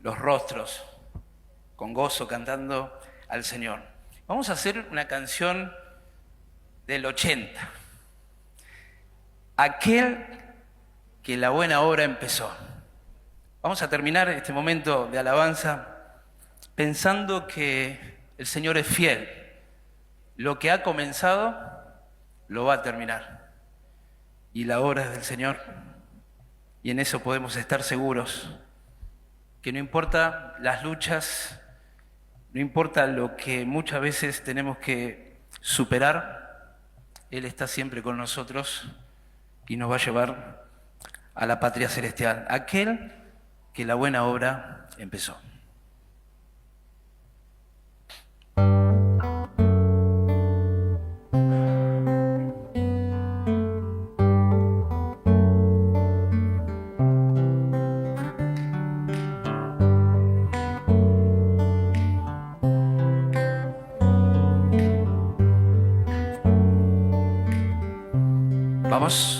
los rostros con gozo cantando al Señor. Vamos a hacer una canción del 80. Aquel que la buena obra empezó. Vamos a terminar este momento de alabanza pensando que el Señor es fiel. Lo que ha comenzado, lo va a terminar. Y la obra es del Señor. Y en eso podemos estar seguros que no importa las luchas, no importa lo que muchas veces tenemos que superar, Él está siempre con nosotros y nos va a llevar a la patria celestial. Aquel que la buena obra empezó. Vamos.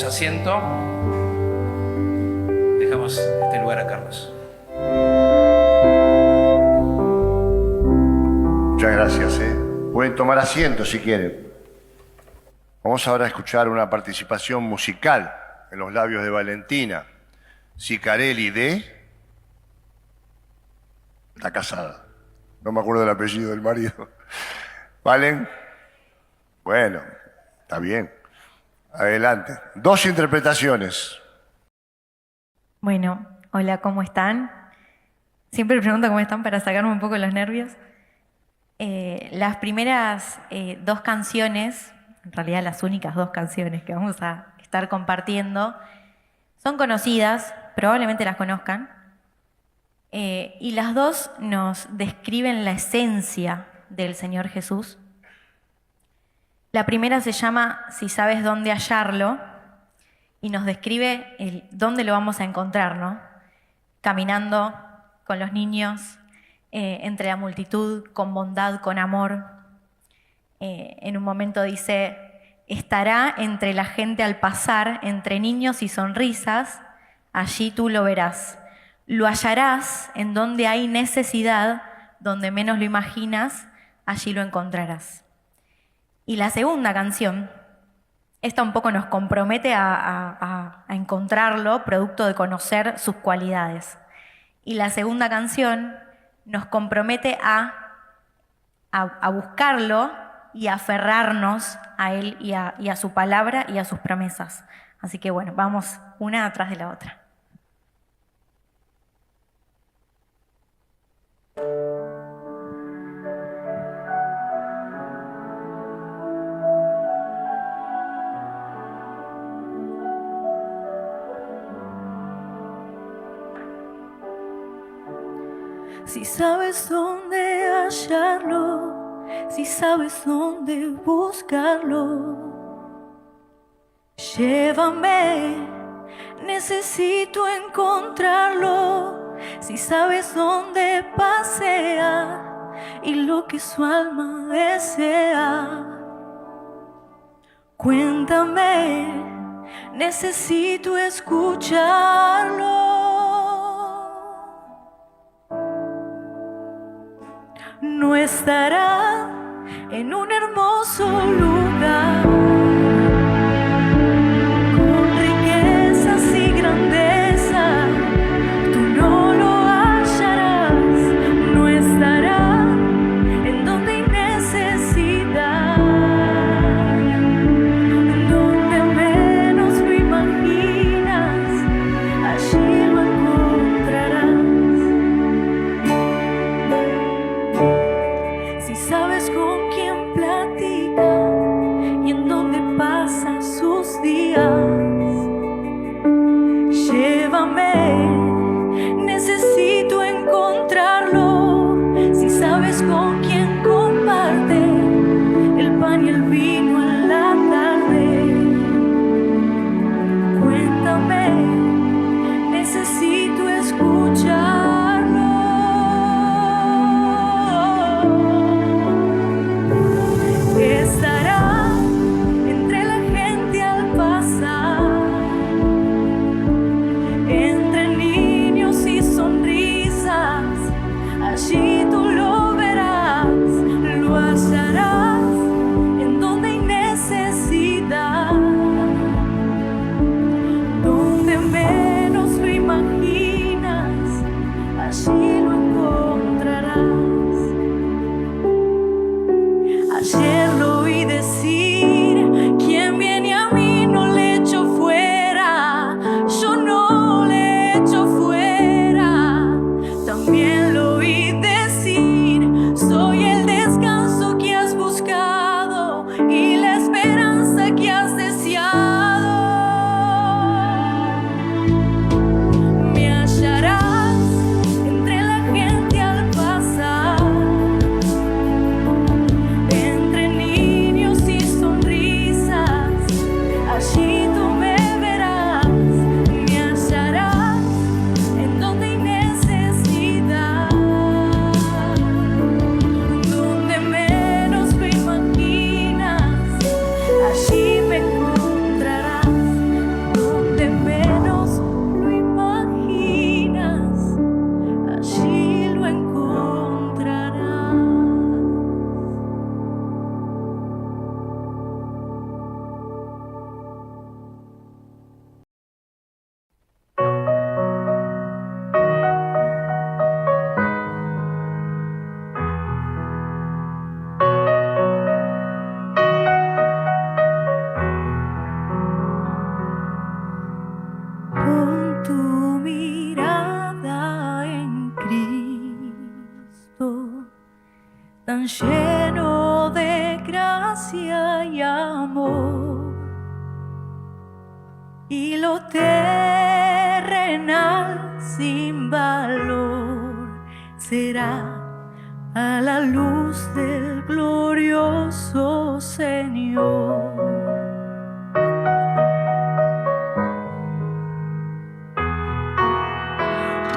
Asiento. Dejamos este lugar a Carlos. Muchas gracias. Pueden tomar asiento si quieren. Vamos ahora a escuchar una participación musical en los labios de Valentina Sicarelli de la casada. No me acuerdo del apellido del marido. ¿Valen? Bueno, está bien. Adelante. 2 interpretaciones. Bueno, hola, ¿cómo están? Siempre pregunto cómo están para sacarme un poco los nervios. Las primeras dos canciones, en realidad las únicas dos canciones que vamos a estar compartiendo, son conocidas, probablemente las conozcan, y las dos nos describen la esencia del Señor Jesús. La primera se llama Si sabes dónde hallarlo y nos describe dónde lo vamos a encontrar, ¿no? Caminando con los niños, entre la multitud, con bondad, con amor. En un momento dice, estará entre la gente al pasar, entre niños y sonrisas, allí tú lo verás. Lo hallarás en donde hay necesidad, donde menos lo imaginas, allí lo encontrarás. Y la segunda canción, esta un poco nos compromete a encontrarlo, producto de conocer sus cualidades. Y la segunda canción nos compromete a buscarlo y a aferrarnos a Él y a su palabra y a sus promesas. Así que bueno, vamos una atrás de la otra. Si sabes dónde hallarlo, si sabes dónde buscarlo, llévame, necesito encontrarlo. Si sabes dónde pasea y lo que su alma desea, cuéntame, necesito escucharlo. No estará en un hermoso lugar, con riquezas y grandeza, tú no lo hallarás. No estará en donde hay necesidad, en donde menos lo imaginas, allí lo encontrarás. Si sabes con quién platica y en dónde pasa sus días, llévame, necesito encontrarlo. Si sabes con quién comparte el pan y el vino en la tarde, cuéntame, necesito escucharlo. Estará entre la gente al pasar, entre niños y sonrisas, allí tú lo verás. Lo hallarás en donde hay necesidad, donde menos lo imaginas, allí lo encontrarás. Ayer lo oí decir, quien viene a mí no le echo fuera, yo no le echo fuera. También lo oí decir, soy el descanso que has buscado y la esperanza que has deseado. Me hallarás entre la gente al pasar, entre tan lleno de gracia y amor, y lo terrenal sin valor será a la luz del glorioso Señor.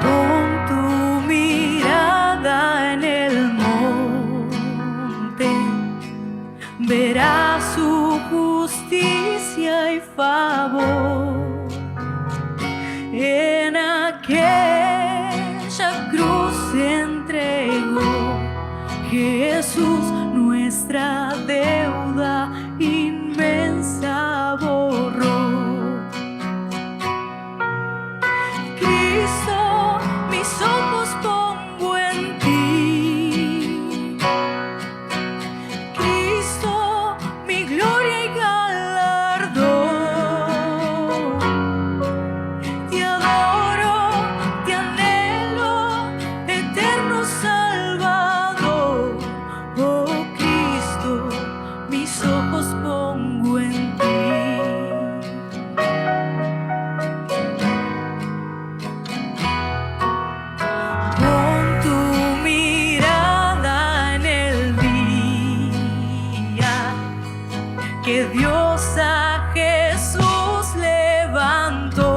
Pon tu mirada en el monte, verás su justicia y favor. En aquella cruz se entregó Jesús, nuestra deuda inmensa borró. Cristo, mis ojos pongo en ti. Cristo, mi gloria y galardón. Te adoro, te anhelo, eterno Salvador. Oh Cristo, mis ojos pongo en ti. Pon tu mirada en el día que Dios a Jesús levantó,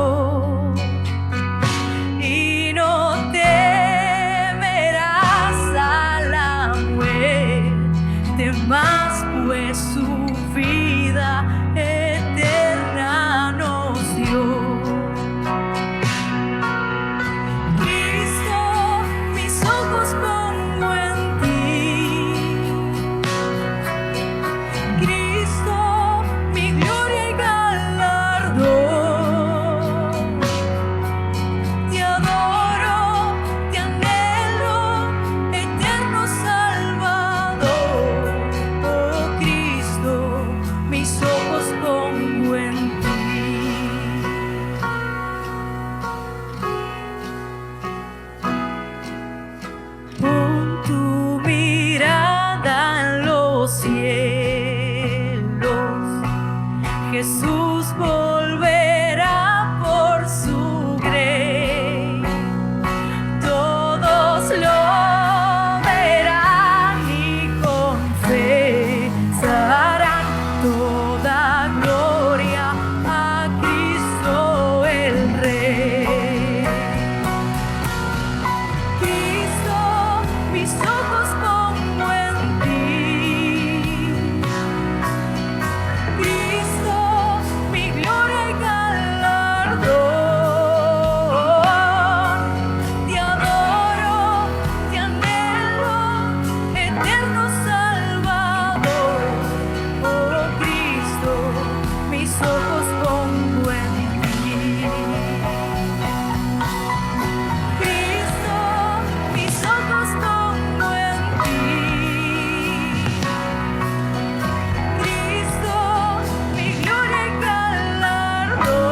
y no temerás a la muerte más, pues su vida eterna nos dio. Cristo, mis ojos pongo en ti. Cristo, mi gloria y galardón. Te adoro, te anhelo, eterno Salvador. Oh Cristo, mis ojos pongo en ti. Pon tu mirada en los cielos. Jesús volverá por su grey. Todos lo verán y confesarán toda gloria a Cristo el Rey. Cristo, mis ojos pongo en ti. Cristo, mi gloria y galardón. Te adoro, te anhelo, eterno Salvador. Oh Cristo, mis ojos pongo en ti. Cristo, mis ojos pongo en ti. Cristo, mi gloria y galardón.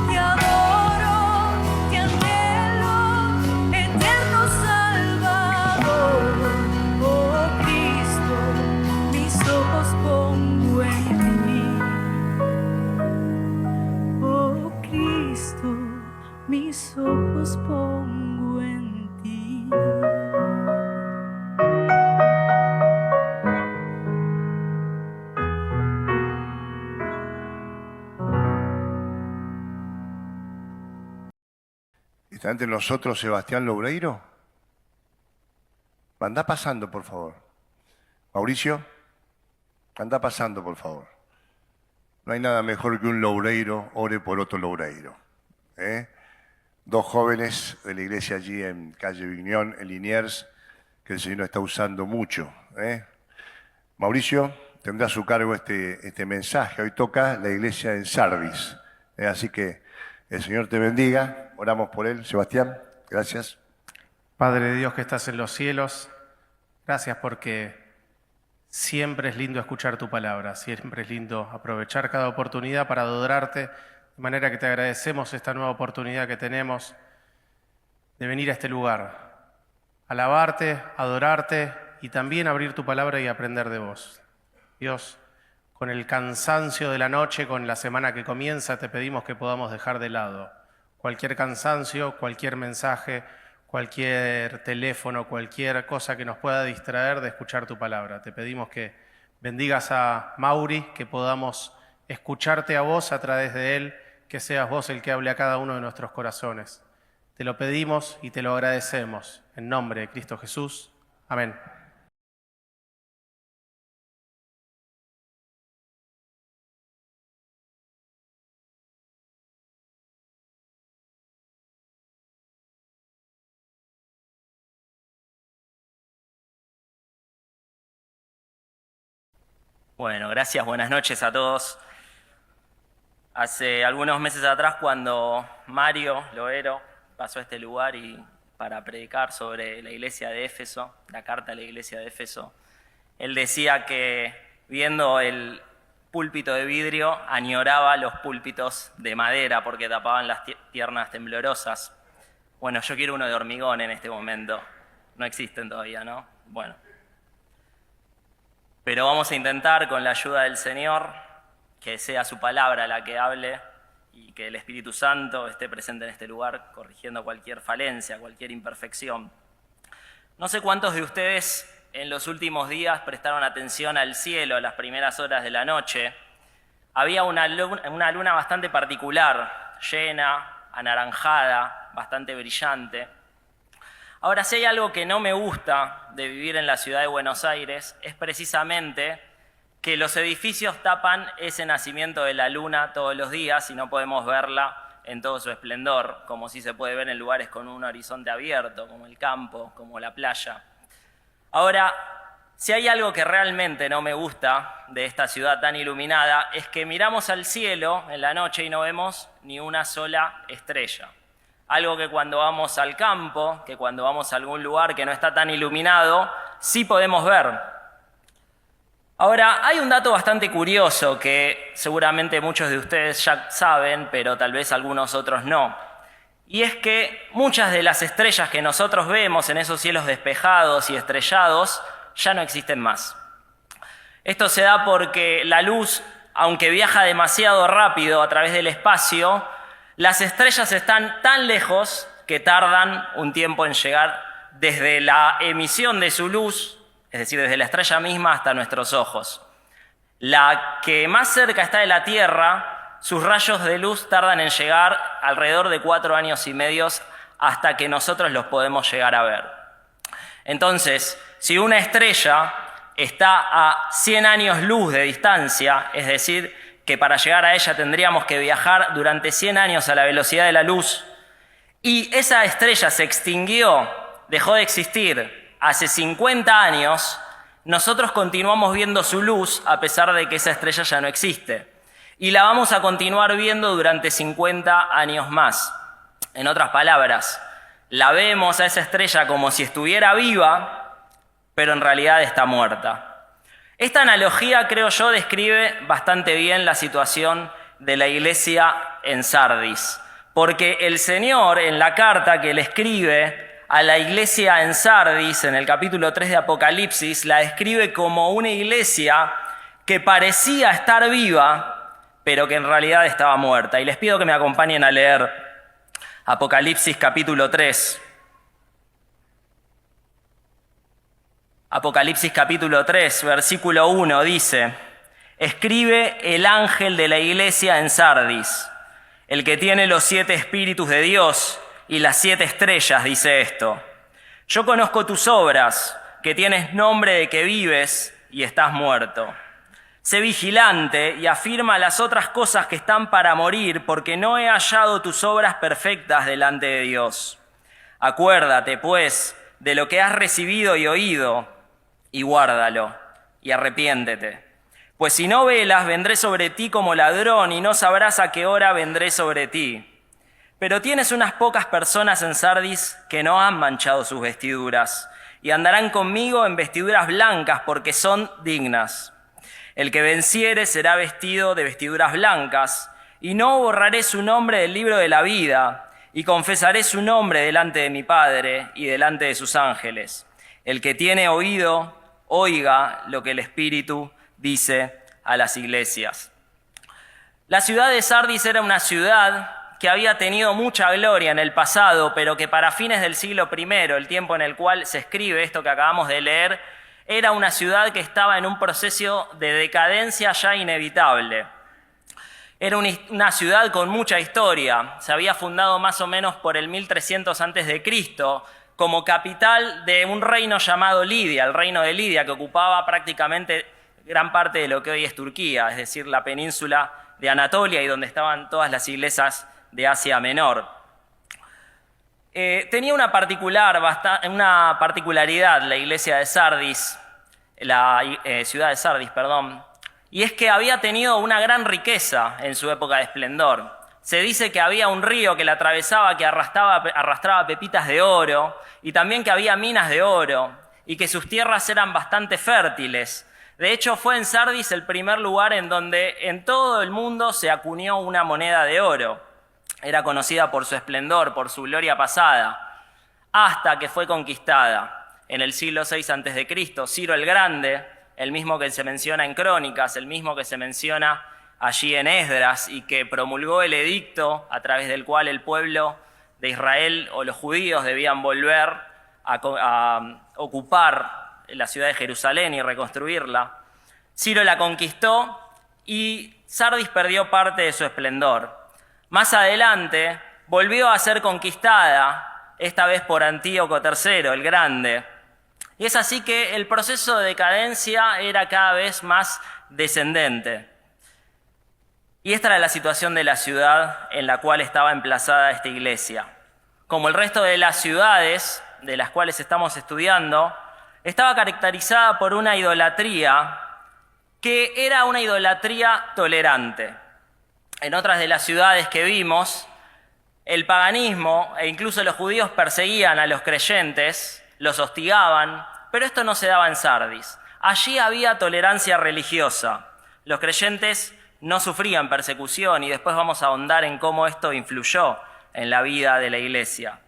Te adoro, te anhelo, eterno Salvador. Oh Cristo, mis ojos pongo en ti. Oh Cristo, mis ojos pongo en ti. ¿Está entre nosotros Sebastián Loureiro? Anda pasando, por favor. Mauricio, anda pasando, por favor. No hay nada mejor que un Loureiro ore por otro Loureiro. Dos jóvenes de la iglesia allí en calle Viñón, en Liniers, que el Señor está usando mucho. Mauricio tendrá a su cargo este mensaje. Hoy toca la iglesia en Sardis. Así que el Señor te bendiga. Oramos por él. Sebastián, gracias. Padre Dios que estás en los cielos, gracias porque siempre es lindo escuchar tu palabra, siempre es lindo aprovechar cada oportunidad para adorarte, de manera que te agradecemos esta nueva oportunidad que tenemos de venir a este lugar, alabarte, adorarte y también abrir tu palabra y aprender de vos. Dios, con el cansancio de la noche, con la semana que comienza, te pedimos que podamos dejar de lado cualquier cansancio, cualquier mensaje, cualquier teléfono, cualquier cosa que nos pueda distraer de escuchar tu palabra. Te pedimos que bendigas a Mauri, que podamos escucharte a vos a través de él, que seas vos el que hable a cada uno de nuestros corazones. Te lo pedimos y te lo agradecemos. En nombre de Cristo Jesús. Amén. Bueno, gracias, buenas noches a todos. Hace algunos meses atrás, cuando Mario Loero pasó a este lugar para predicar sobre la iglesia de Éfeso, la carta a la iglesia de Éfeso, él decía que viendo el púlpito de vidrio añoraba los púlpitos de madera porque tapaban las piernas temblorosas. Bueno, yo quiero uno de hormigón en este momento. No existen todavía, ¿no? Bueno. Pero vamos a intentar, con la ayuda del Señor, que sea su palabra la que hable y que el Espíritu Santo esté presente en este lugar, corrigiendo cualquier falencia, cualquier imperfección. No sé cuántos de ustedes en los últimos días prestaron atención al cielo a las primeras horas de la noche. Había una luna bastante particular, llena, anaranjada, bastante brillante. Ahora, si hay algo que no me gusta de vivir en la ciudad de Buenos Aires, es precisamente que los edificios tapan ese nacimiento de la luna todos los días y no podemos verla en todo su esplendor, como sí se puede ver en lugares con un horizonte abierto, como el campo, como la playa. Ahora, si hay algo que realmente no me gusta de esta ciudad tan iluminada, es que miramos al cielo en la noche y no vemos ni una sola estrella. Algo que cuando vamos al campo, que cuando vamos a algún lugar que no está tan iluminado, sí podemos ver. Ahora, hay un dato bastante curioso que seguramente muchos de ustedes ya saben, pero tal vez algunos otros no. Y es que muchas de las estrellas que nosotros vemos en esos cielos despejados y estrellados ya no existen más. Esto se da porque la luz, aunque viaja demasiado rápido a través del espacio, las estrellas están tan lejos que tardan un tiempo en llegar desde la emisión de su luz, es decir, desde la estrella misma hasta nuestros ojos. La que más cerca está de la Tierra, sus rayos de luz tardan en llegar alrededor de 4 años y medio hasta que nosotros los podemos llegar a ver. Entonces, si una estrella está a 100 años luz de distancia, es decir, que para llegar a ella tendríamos que viajar durante 100 años a la velocidad de la luz, y esa estrella se extinguió, dejó de existir hace 50 años, nosotros continuamos viendo su luz a pesar de que esa estrella ya no existe. Y la vamos a continuar viendo durante 50 años más. En otras palabras, la vemos a esa estrella como si estuviera viva, pero en realidad está muerta. Esta analogía, creo yo, describe bastante bien la situación de la iglesia en Sardis, porque el Señor, en la carta que le escribe a la iglesia en Sardis, en el capítulo 3 de Apocalipsis, la describe como una iglesia que parecía estar viva, pero que en realidad estaba muerta. Y les pido que me acompañen a leer Apocalipsis capítulo 3. Apocalipsis capítulo 3, versículo 1 dice: escribe el ángel de la iglesia en Sardis, el que tiene los 7 espíritus de Dios y las 7 estrellas, dice esto: yo conozco tus obras, que tienes nombre de que vives y estás muerto. Sé vigilante y afirma las otras cosas que están para morir, porque no he hallado tus obras perfectas delante de Dios. Acuérdate, pues, de lo que has recibido y oído, y guárdalo, y arrepiéntete. Pues si no velas, vendré sobre ti como ladrón, y no sabrás a qué hora vendré sobre ti. Pero tienes unas pocas personas en Sardis que no han manchado sus vestiduras, y andarán conmigo en vestiduras blancas, porque son dignas. El que venciere será vestido de vestiduras blancas, y no borraré su nombre del libro de la vida, y confesaré su nombre delante de mi Padre y delante de sus ángeles. El que tiene oído, oiga lo que el Espíritu dice a las iglesias. La ciudad de Sardis era una ciudad que había tenido mucha gloria en el pasado, pero que para fines del siglo I, el tiempo en el cual se escribe esto que acabamos de leer, era una ciudad que estaba en un proceso de decadencia ya inevitable. Era una ciudad con mucha historia. Se había fundado más o menos por el 1300 a.C., como capital de un reino llamado Lidia, el reino de Lidia, que ocupaba prácticamente gran parte de lo que hoy es Turquía, es decir, la península de Anatolia y donde estaban todas las iglesias de Asia Menor. Tenía una particularidad la iglesia de Sardis, la ciudad de Sardis, perdón, y es que había tenido una gran riqueza en su época de esplendor. Se dice que había un río que la atravesaba que arrastraba pepitas de oro, y también que había minas de oro, y que sus tierras eran bastante fértiles. De hecho, fue en Sardis el primer lugar en donde en todo el mundo se acuñó una moneda de oro. Era conocida por su esplendor, por su gloria pasada, hasta que fue conquistada en el siglo VI a.C. Ciro el Grande, el mismo que se menciona en Crónicas, el mismo que se menciona allí en Esdras y que promulgó el edicto a través del cual el pueblo de Israel o los judíos debían volver a ocupar la ciudad de Jerusalén y reconstruirla. Ciro la conquistó y Sardis perdió parte de su esplendor. Más adelante volvió a ser conquistada, esta vez por Antíoco III, el Grande. Y es así que el proceso de decadencia era cada vez más descendente. Y esta era la situación de la ciudad en la cual estaba emplazada esta iglesia. Como el resto de las ciudades de las cuales estamos estudiando, estaba caracterizada por una idolatría que era una idolatría tolerante. En otras de las ciudades que vimos, el paganismo e incluso los judíos perseguían a los creyentes, los hostigaban, pero esto no se daba en Sardis. Allí había tolerancia religiosa. Los creyentes no sufrían persecución y después vamos a ahondar en cómo esto influyó en la vida de la iglesia.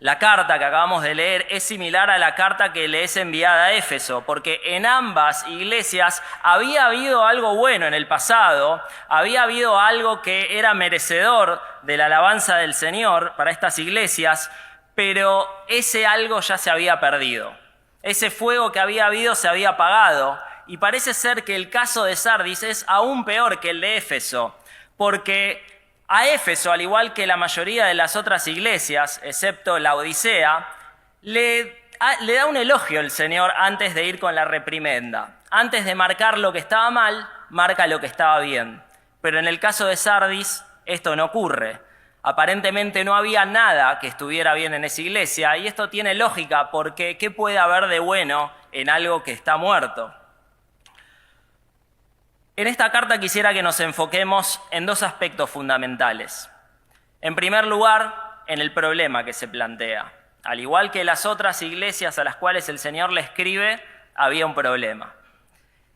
La carta que acabamos de leer es similar a la carta que le es enviada a Éfeso, porque en ambas iglesias había habido algo bueno en el pasado, había habido algo que era merecedor de la alabanza del Señor para estas iglesias, pero ese algo ya se había perdido. Ese fuego que había habido se había apagado, y parece ser que el caso de Sardis es aún peor que el de Éfeso, porque a Éfeso, al igual que la mayoría de las otras iglesias, excepto la Odisea, le da un elogio el Señor antes de ir con la reprimenda. Antes de marcar lo que estaba mal, marca lo que estaba bien. Pero en el caso de Sardis, esto no ocurre. Aparentemente no había nada que estuviera bien en esa iglesia, y esto tiene lógica porque ¿qué puede haber de bueno en algo que está muerto? En esta carta quisiera que nos enfoquemos en dos aspectos fundamentales. En primer lugar, en el problema que se plantea. Al igual que las otras iglesias a las cuales el Señor le escribe, había un problema.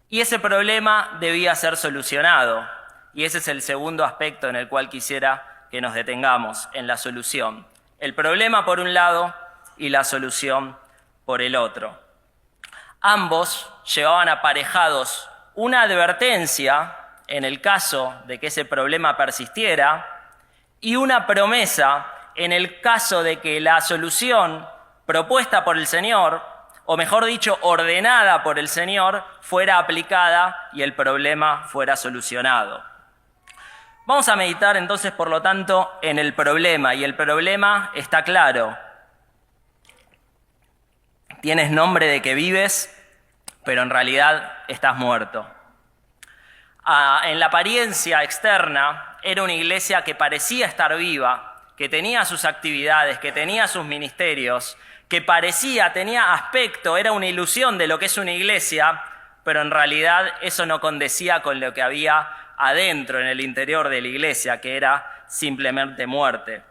Y ese problema debía ser solucionado. Y ese es el segundo aspecto en el cual quisiera que nos detengamos, en la solución. El problema por un lado y la solución por el otro. Ambos llevaban aparejados una advertencia en el caso de que ese problema persistiera y una promesa en el caso de que la solución propuesta por el Señor, o mejor dicho, ordenada por el Señor, fuera aplicada y el problema fuera solucionado. Vamos a meditar entonces, por lo tanto, en el problema, y el problema está claro. Tienes nombre de que vives, pero en realidad estás muerto. En la apariencia externa era una iglesia que parecía estar viva, que tenía sus actividades, que tenía sus ministerios, que tenía aspecto, era una ilusión de lo que es una iglesia, pero en realidad eso no condecía con lo que había adentro, en el interior de la iglesia, que era simplemente muerte.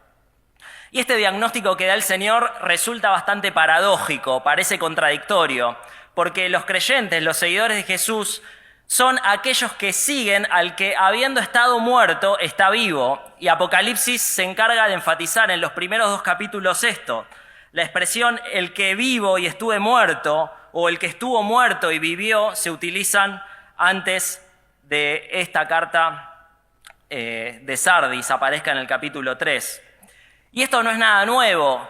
Y este diagnóstico que da el Señor resulta bastante paradójico, parece contradictorio, porque los creyentes, los seguidores de Jesús, son aquellos que siguen al que, habiendo estado muerto, está vivo. Y Apocalipsis se encarga de enfatizar en los primeros 2 capítulos esto. La expresión el que vivo y estuve muerto, o el que estuvo muerto y vivió, se utilizan antes de esta carta de Sardis, aparezca en el capítulo 3. Y esto no es nada nuevo.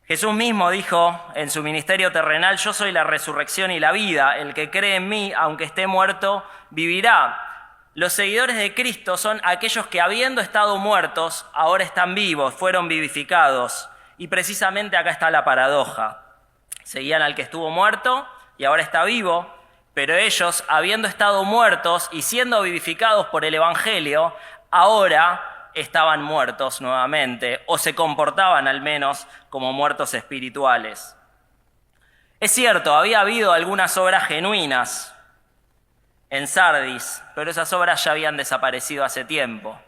Jesús mismo dijo en su ministerio terrenal: yo soy la resurrección y la vida, el que cree en mí, aunque esté muerto, vivirá. Los seguidores de Cristo son aquellos que, habiendo estado muertos, ahora están vivos, fueron vivificados. Y precisamente acá está la paradoja. Seguían al que estuvo muerto y ahora está vivo, pero ellos, habiendo estado muertos y siendo vivificados por el Evangelio, ahora estaban muertos nuevamente, o se comportaban al menos como muertos espirituales. Es cierto, había habido algunas obras genuinas en Sardis, pero esas obras ya habían desaparecido hace tiempo.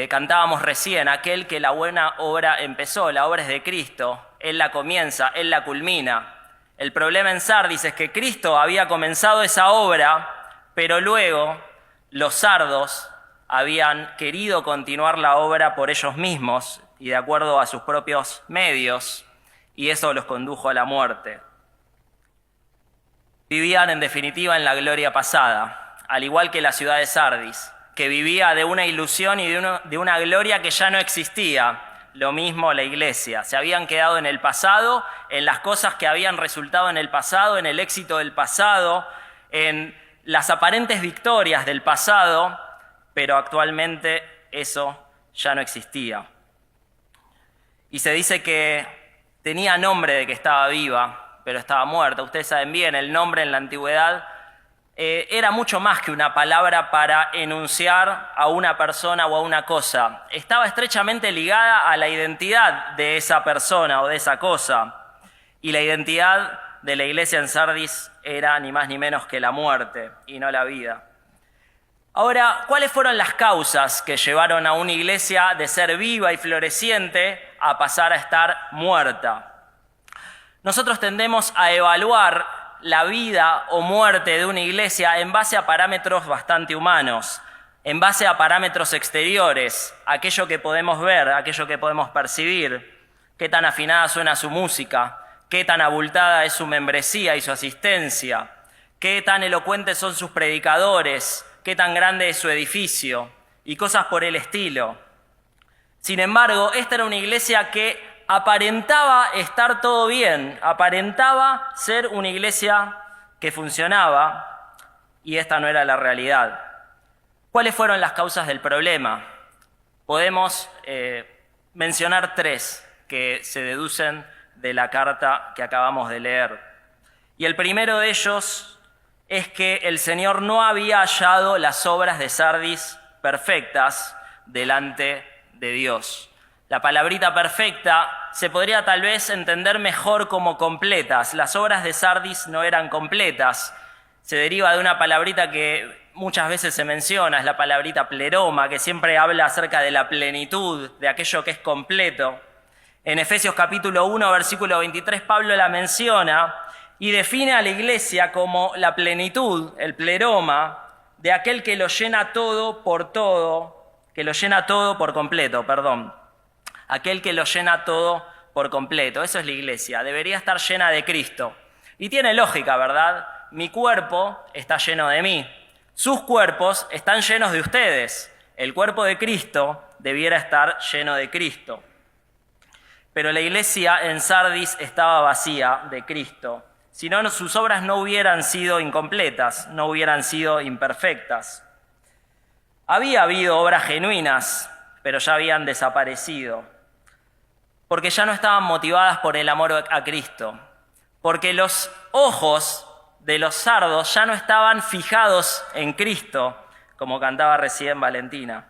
Cantábamos recién, aquel que la buena obra empezó, la obra es de Cristo, Él la comienza, Él la culmina. El problema en Sardis es que Cristo había comenzado esa obra, pero luego los sardos habían querido continuar la obra por ellos mismos y de acuerdo a sus propios medios, y eso los condujo a la muerte. Vivían en definitiva en la gloria pasada, al igual que la ciudad de Sardis, que vivía de una ilusión y de una gloria que ya no existía. Lo mismo la iglesia. Se habían quedado en el pasado, en las cosas que habían resultado en el pasado, en el éxito del pasado, en las aparentes victorias del pasado, pero actualmente eso ya no existía. Y se dice que tenía nombre de que estaba viva, pero estaba muerta. Ustedes saben bien, el nombre en la antigüedad era mucho más que una palabra para enunciar a una persona o a una cosa. Estaba estrechamente ligada a la identidad de esa persona o de esa cosa. Y la identidad de la iglesia en Sardis era ni más ni menos que la muerte y no la vida. Ahora, ¿cuáles fueron las causas que llevaron a una iglesia de ser viva y floreciente a pasar a estar muerta? Nosotros tendemos a evaluar la vida o muerte de una iglesia en base a parámetros bastante humanos, en base a parámetros exteriores, aquello que podemos ver, aquello que podemos percibir, qué tan afinada suena su música, qué tan abultada es su membresía y su asistencia, qué tan elocuentes son sus predicadores, qué tan grande es su edificio y cosas por el estilo. Sin embargo, esta era una iglesia que aparentaba estar todo bien, aparentaba ser una iglesia que funcionaba y esta no era la realidad. ¿Cuáles fueron las causas del problema? Podemos mencionar 3 que se deducen de la carta que acabamos de leer. Y el primero de ellos es que el Señor no había hallado las obras de Sardis perfectas delante de Dios. La palabrita perfecta se podría tal vez entender mejor como completas. Las obras de Sardis no eran completas. Se deriva de una palabrita que muchas veces se menciona, es la palabrita pleroma, que siempre habla acerca de la plenitud, de aquello que es completo. En Efesios capítulo 1, versículo 23, Pablo la menciona y define a la iglesia como la plenitud, el pleroma, de aquel que lo llena todo, que lo llena todo por completo, aquel que lo llena todo por completo. Eso es la iglesia, debería estar llena de Cristo. Y tiene lógica, ¿verdad? Mi cuerpo está lleno de mí. Sus cuerpos están llenos de ustedes. El cuerpo de Cristo debiera estar lleno de Cristo. Pero la iglesia en Sardis estaba vacía de Cristo. Si no, sus obras no hubieran sido incompletas, no hubieran sido imperfectas. Había habido obras genuinas, pero ya habían desaparecido. Porque ya no estaban motivadas por el amor a Cristo. Porque los ojos de los sardos ya no estaban fijados en Cristo, como cantaba recién Valentina.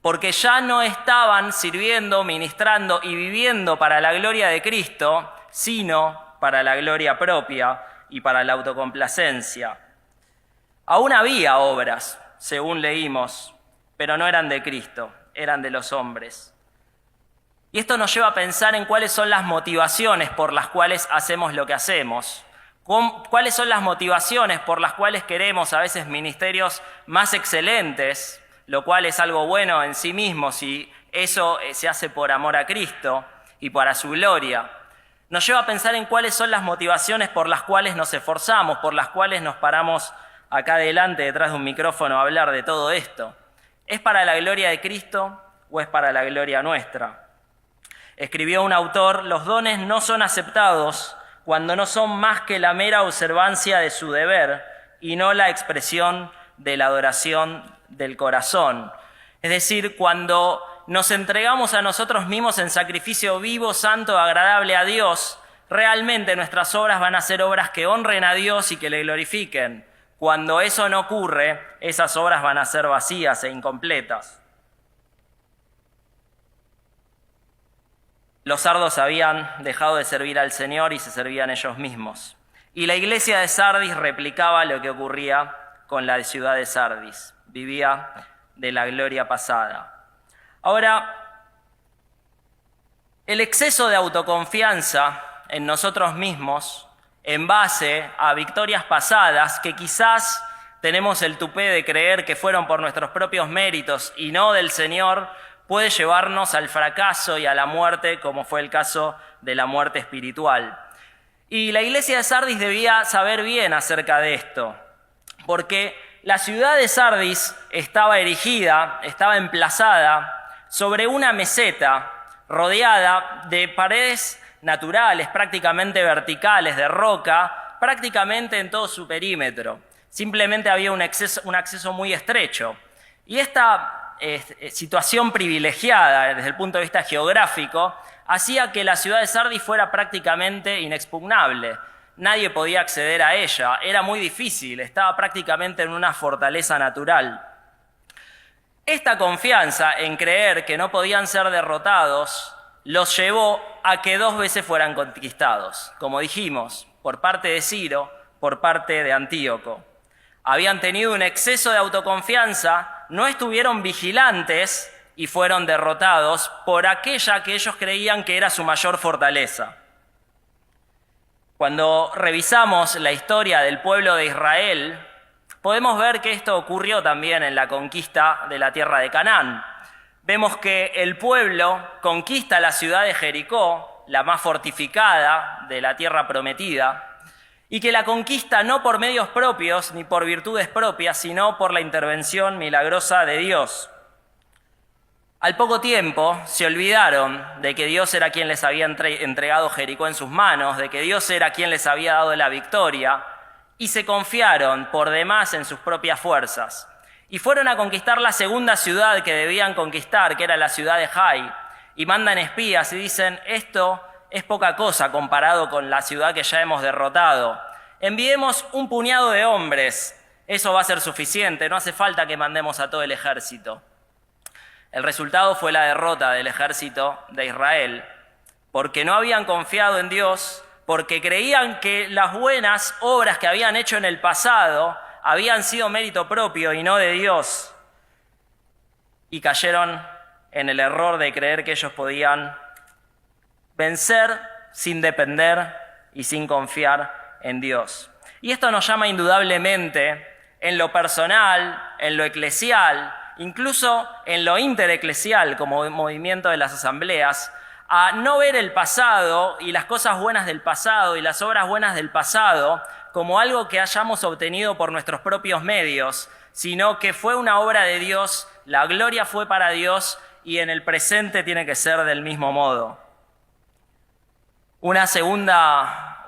Porque ya no estaban sirviendo, ministrando y viviendo para la gloria de Cristo, sino para la gloria propia y para la autocomplacencia. Aún había obras, según leímos, pero no eran de Cristo, eran de los hombres. Y esto nos lleva a pensar en cuáles son las motivaciones por las cuales hacemos lo que hacemos. ¿Cuáles son las motivaciones por las cuales queremos a veces ministerios más excelentes? Lo cual es algo bueno en sí mismo si eso se hace por amor a Cristo y para su gloria. Nos lleva a pensar en cuáles son las motivaciones por las cuales nos esforzamos, por las cuales nos paramos acá adelante, detrás de un micrófono, a hablar de todo esto. ¿Es para la gloria de Cristo o es para la gloria nuestra? Escribió un autor: los dones no son aceptados cuando no son más que la mera observancia de su deber y no la expresión de la adoración del corazón. Es decir, cuando nos entregamos a nosotros mismos en sacrificio vivo, santo, agradable a Dios, realmente nuestras obras van a ser obras que honren a Dios y que le glorifiquen. Cuando eso no ocurre, esas obras van a ser vacías e incompletas. Los sardos habían dejado de servir al Señor y se servían ellos mismos. Y la iglesia de Sardis replicaba lo que ocurría con la ciudad de Sardis. Vivía de la gloria pasada. Ahora, el exceso de autoconfianza en nosotros mismos, en base a victorias pasadas que quizás tenemos el tupé de creer que fueron por nuestros propios méritos y no del Señor, puede llevarnos al fracaso y a la muerte, como fue el caso de la muerte espiritual. Y la iglesia de Sardis debía saber bien acerca de esto, porque la ciudad de Sardis estaba erigida, estaba emplazada sobre una meseta rodeada de paredes naturales, prácticamente verticales, de roca, prácticamente en todo su perímetro. Simplemente había un acceso muy estrecho. Y esta situación privilegiada desde el punto de vista geográfico hacía que la ciudad de Sardis fuera prácticamente inexpugnable. Nadie podía acceder a ella, era muy difícil, estaba prácticamente en una fortaleza natural. Esta confianza en creer que no podían ser derrotados los llevó a que 2 veces fueran conquistados, como dijimos, por parte de Ciro, por parte de Antíoco. Habían tenido un exceso de autoconfianza, no estuvieron vigilantes y fueron derrotados por aquella que ellos creían que era su mayor fortaleza. Cuando revisamos la historia del pueblo de Israel, podemos ver que esto ocurrió también en la conquista de la tierra de Canaán. Vemos que el pueblo conquista la ciudad de Jericó, la más fortificada de la tierra prometida, y que la conquista no por medios propios ni por virtudes propias, sino por la intervención milagrosa de Dios. Al poco tiempo se olvidaron de que Dios era quien les había entregado Jericó en sus manos, de que Dios era quien les había dado la victoria, y se confiaron por demás en sus propias fuerzas. Y fueron a conquistar la segunda ciudad que debían conquistar, que era la ciudad de Jai, y mandan espías y dicen: esto es poca cosa comparado con la ciudad que ya hemos derrotado. Enviemos un puñado de hombres, eso va a ser suficiente, no hace falta que mandemos a todo el ejército. El resultado fue la derrota del ejército de Israel, porque no habían confiado en Dios, porque creían que las buenas obras que habían hecho en el pasado habían sido mérito propio y no de Dios, y cayeron en el error de creer que ellos podían vencer sin depender y sin confiar en Dios. Y esto nos llama indudablemente en lo personal, en lo eclesial, incluso en lo intereclesial como movimiento de las asambleas, a no ver el pasado y las cosas buenas del pasado y las obras buenas del pasado como algo que hayamos obtenido por nuestros propios medios, sino que fue una obra de Dios, la gloria fue para Dios y en el presente tiene que ser del mismo modo. Una segunda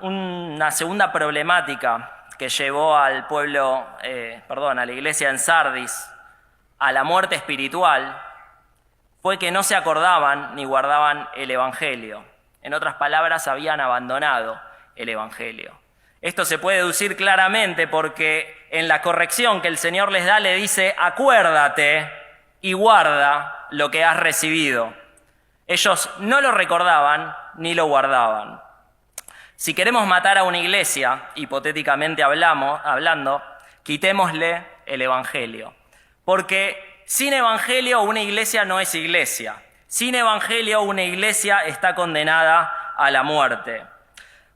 problemática que llevó al a la iglesia en Sardis a la muerte espiritual fue que no se acordaban ni guardaban el Evangelio. En otras palabras, habían abandonado el Evangelio. Esto se puede deducir claramente porque en la corrección que el Señor les da le dice: acuérdate y guarda lo que has recibido. Ellos no lo recordaban ni lo guardaban. Si queremos matar a una iglesia, hipotéticamente hablando, quitémosle el Evangelio. Porque sin Evangelio una iglesia no es iglesia. Sin Evangelio una iglesia está condenada a la muerte.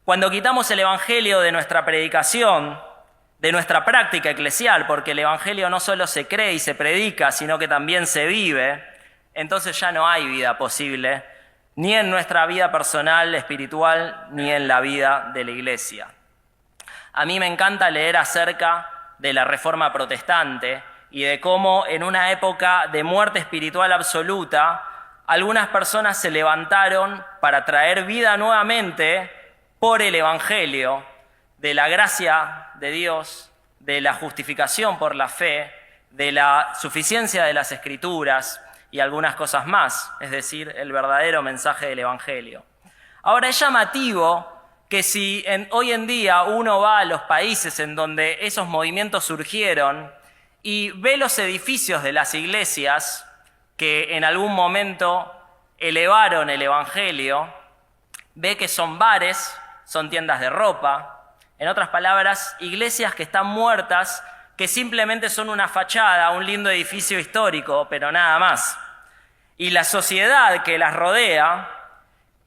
Cuando quitamos el Evangelio de nuestra predicación, de nuestra práctica eclesial, porque el Evangelio no solo se cree y se predica, sino que también se vive, entonces ya no hay vida posible, ni en nuestra vida personal, espiritual, ni en la vida de la Iglesia. A mí me encanta leer acerca de la Reforma Protestante y de cómo en una época de muerte espiritual absoluta, algunas personas se levantaron para traer vida nuevamente por el Evangelio, de la gracia de Dios, de la justificación por la fe, de la suficiencia de las Escrituras y algunas cosas más, es decir, el verdadero mensaje del Evangelio. Ahora, es llamativo que si hoy en día uno va a los países en donde esos movimientos surgieron y ve los edificios de las iglesias que en algún momento elevaron el Evangelio, ve que son bares, son tiendas de ropa, en otras palabras, iglesias que están muertas, que simplemente son una fachada, un lindo edificio histórico, pero nada más. Y la sociedad que las rodea,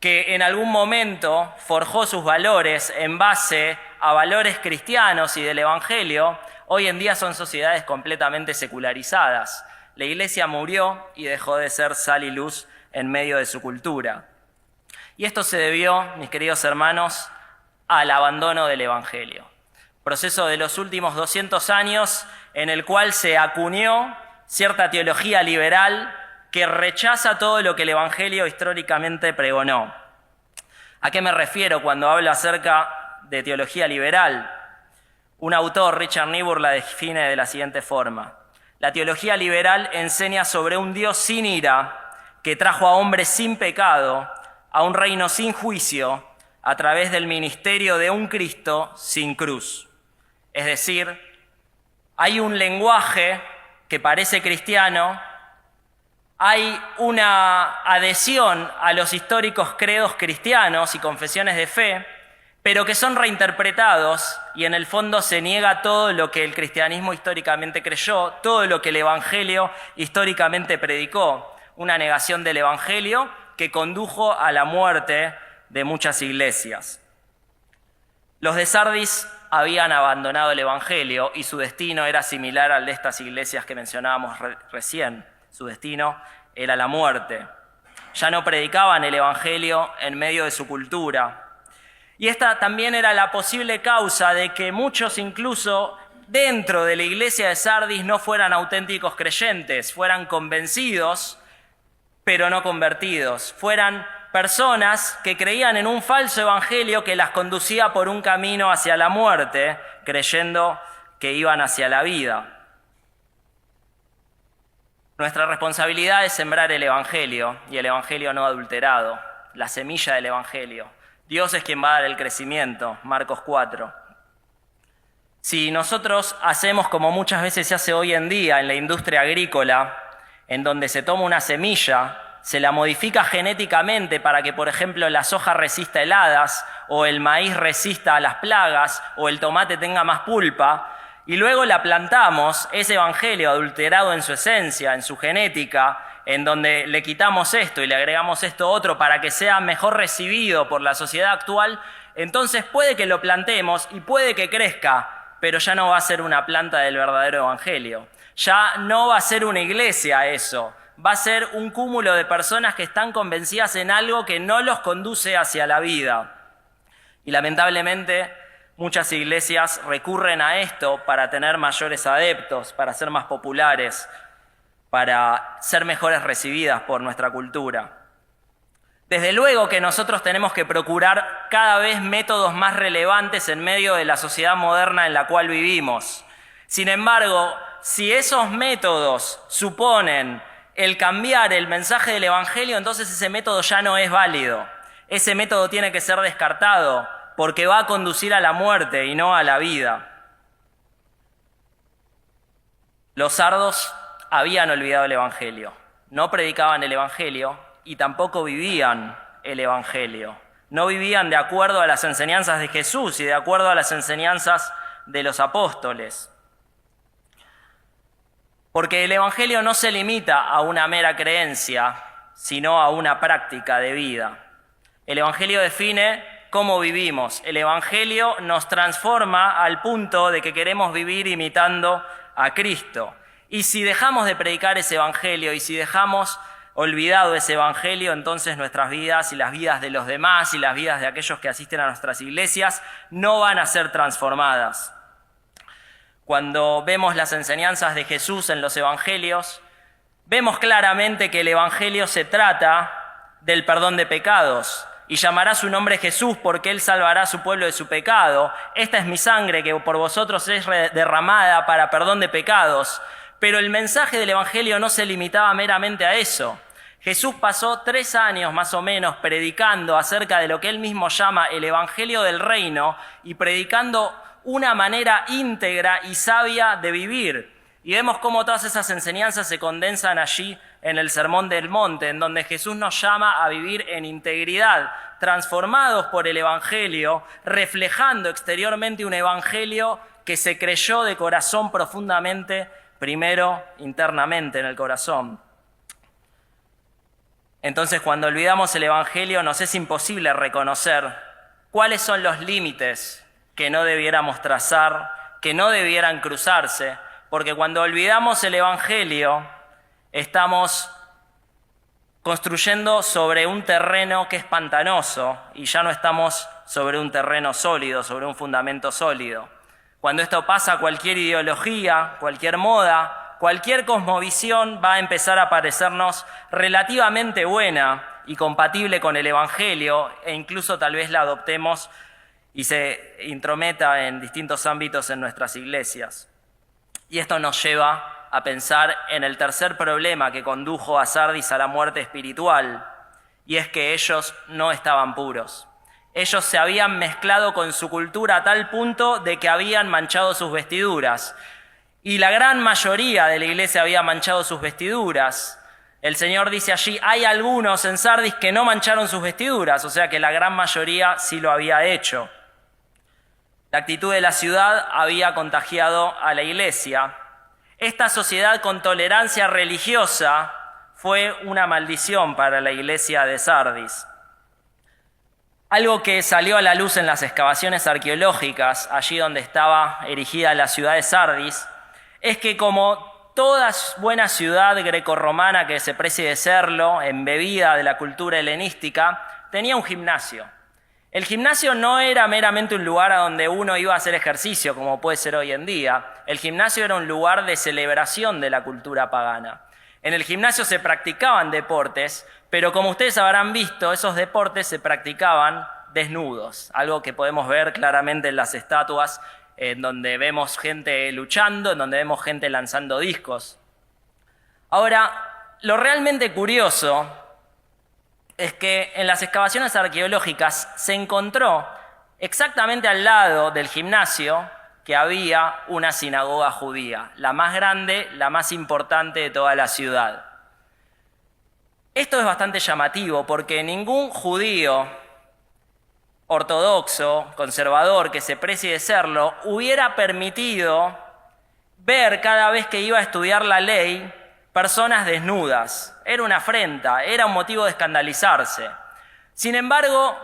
que en algún momento forjó sus valores en base a valores cristianos y del Evangelio, hoy en día son sociedades completamente secularizadas. La iglesia murió y dejó de ser sal y luz en medio de su cultura. Y esto se debió, mis queridos hermanos, al abandono del Evangelio. Proceso de los últimos 200 años en el cual se acuñó cierta teología liberal que rechaza todo lo que el Evangelio históricamente pregonó. ¿A qué me refiero cuando hablo acerca de teología liberal? Un autor, Richard Niebuhr, la define de la siguiente forma. La teología liberal enseña sobre un Dios sin ira que trajo a hombres sin pecado a un reino sin juicio a través del ministerio de un Cristo sin cruz. Es decir, hay un lenguaje que parece cristiano, hay una adhesión a los históricos credos cristianos y confesiones de fe, pero que son reinterpretados y en el fondo se niega todo lo que el cristianismo históricamente creyó, todo lo que el Evangelio históricamente predicó, una negación del Evangelio que condujo a la muerte de muchas iglesias. Los de Sardis habían abandonado el Evangelio y su destino era similar al de estas iglesias que mencionábamos recién. Su destino era la muerte. Ya no predicaban el Evangelio en medio de su cultura. Y esta también era la posible causa de que muchos incluso dentro de la iglesia de Sardis no fueran auténticos creyentes, fueran convencidos, pero no convertidos, fueran personas que creían en un falso evangelio que las conducía por un camino hacia la muerte, creyendo que iban hacia la vida. Nuestra responsabilidad es sembrar el evangelio y el evangelio no adulterado, la semilla del evangelio. Dios es quien va a dar el crecimiento, Marcos 4. Si nosotros hacemos como muchas veces se hace hoy en día en la industria agrícola, en donde se toma una semilla, se la modifica genéticamente para que, por ejemplo, la soja resista heladas, o el maíz resista a las plagas, o el tomate tenga más pulpa, y luego la plantamos, ese evangelio adulterado en su esencia, en su genética, en donde le quitamos esto y le agregamos esto otro para que sea mejor recibido por la sociedad actual, entonces puede que lo plantemos y puede que crezca, pero ya no va a ser una planta del verdadero evangelio. Ya no va a ser una iglesia eso. Va a ser un cúmulo de personas que están convencidas en algo que no los conduce hacia la vida. Y lamentablemente muchas iglesias recurren a esto para tener mayores adeptos, para ser más populares, para ser mejores recibidas por nuestra cultura. Desde luego que nosotros tenemos que procurar cada vez métodos más relevantes en medio de la sociedad moderna en la cual vivimos. Sin embargo, si esos métodos suponen el cambiar el mensaje del evangelio, entonces ese método ya no es válido. Ese método tiene que ser descartado porque va a conducir a la muerte y no a la vida. Los sardos habían olvidado el evangelio, no predicaban el evangelio y tampoco vivían el evangelio. No vivían de acuerdo a las enseñanzas de Jesús y de acuerdo a las enseñanzas de los apóstoles. Porque el evangelio no se limita a una mera creencia, sino a una práctica de vida. El evangelio define cómo vivimos. El Evangelio nos transforma al punto de que queremos vivir imitando a Cristo. Y si dejamos de predicar ese Evangelio y si dejamos olvidado ese Evangelio, entonces nuestras vidas y las vidas de los demás y las vidas de aquellos que asisten a nuestras iglesias no van a ser transformadas. Cuando vemos las enseñanzas de Jesús en los Evangelios, vemos claramente que el Evangelio se trata del perdón de pecados. Y llamará su nombre Jesús porque Él salvará a su pueblo de su pecado. Esta es mi sangre que por vosotros es derramada para perdón de pecados. Pero el mensaje del Evangelio no se limitaba meramente a eso. Jesús pasó 3 años más o menos predicando acerca de lo que Él mismo llama el Evangelio del Reino y predicando una manera íntegra y sabia de vivir. Y vemos cómo todas esas enseñanzas se condensan allí en el Sermón del Monte, en donde Jesús nos llama a vivir en integridad, transformados por el Evangelio, reflejando exteriormente un Evangelio que se creyó de corazón profundamente, primero internamente en el corazón. Entonces, cuando olvidamos el Evangelio, nos es imposible reconocer cuáles son los límites que no debiéramos trazar, que no debieran cruzarse, porque cuando olvidamos el Evangelio, estamos construyendo sobre un terreno que es pantanoso y ya no estamos sobre un terreno sólido, sobre un fundamento sólido. Cuando esto pasa, cualquier ideología, cualquier moda, cualquier cosmovisión va a empezar a parecernos relativamente buena y compatible con el Evangelio, e incluso tal vez la adoptemos y se intrometa en distintos ámbitos en nuestras iglesias. Y esto nos lleva a pensar en el tercer problema que condujo a Sardis a la muerte espiritual, y es que ellos no estaban puros. Ellos se habían mezclado con su cultura a tal punto de que habían manchado sus vestiduras. Y la gran mayoría de la iglesia había manchado sus vestiduras. El Señor dice allí, hay algunos en Sardis que no mancharon sus vestiduras, o sea que la gran mayoría sí lo había hecho. La actitud de la ciudad había contagiado a la iglesia. Esta sociedad con tolerancia religiosa fue una maldición para la iglesia de Sardis. Algo que salió a la luz en las excavaciones arqueológicas, allí donde estaba erigida la ciudad de Sardis, es que como toda buena ciudad grecorromana que se precie de serlo, embebida de la cultura helenística, tenía un gimnasio. El gimnasio no era meramente un lugar a donde uno iba a hacer ejercicio, como puede ser hoy en día. El gimnasio era un lugar de celebración de la cultura pagana. En el gimnasio se practicaban deportes, pero como ustedes habrán visto, esos deportes se practicaban desnudos, algo que podemos ver claramente en las estatuas, en donde vemos gente luchando, en donde vemos gente lanzando discos. Ahora, lo realmente curioso es que en las excavaciones arqueológicas se encontró exactamente al lado del gimnasio que había una sinagoga judía, la más grande, la más importante de toda la ciudad. Esto es bastante llamativo porque ningún judío ortodoxo, conservador, que se precie de serlo, hubiera permitido ver cada vez que iba a estudiar la ley personas desnudas. Era una afrenta, era un motivo de escandalizarse. Sin embargo,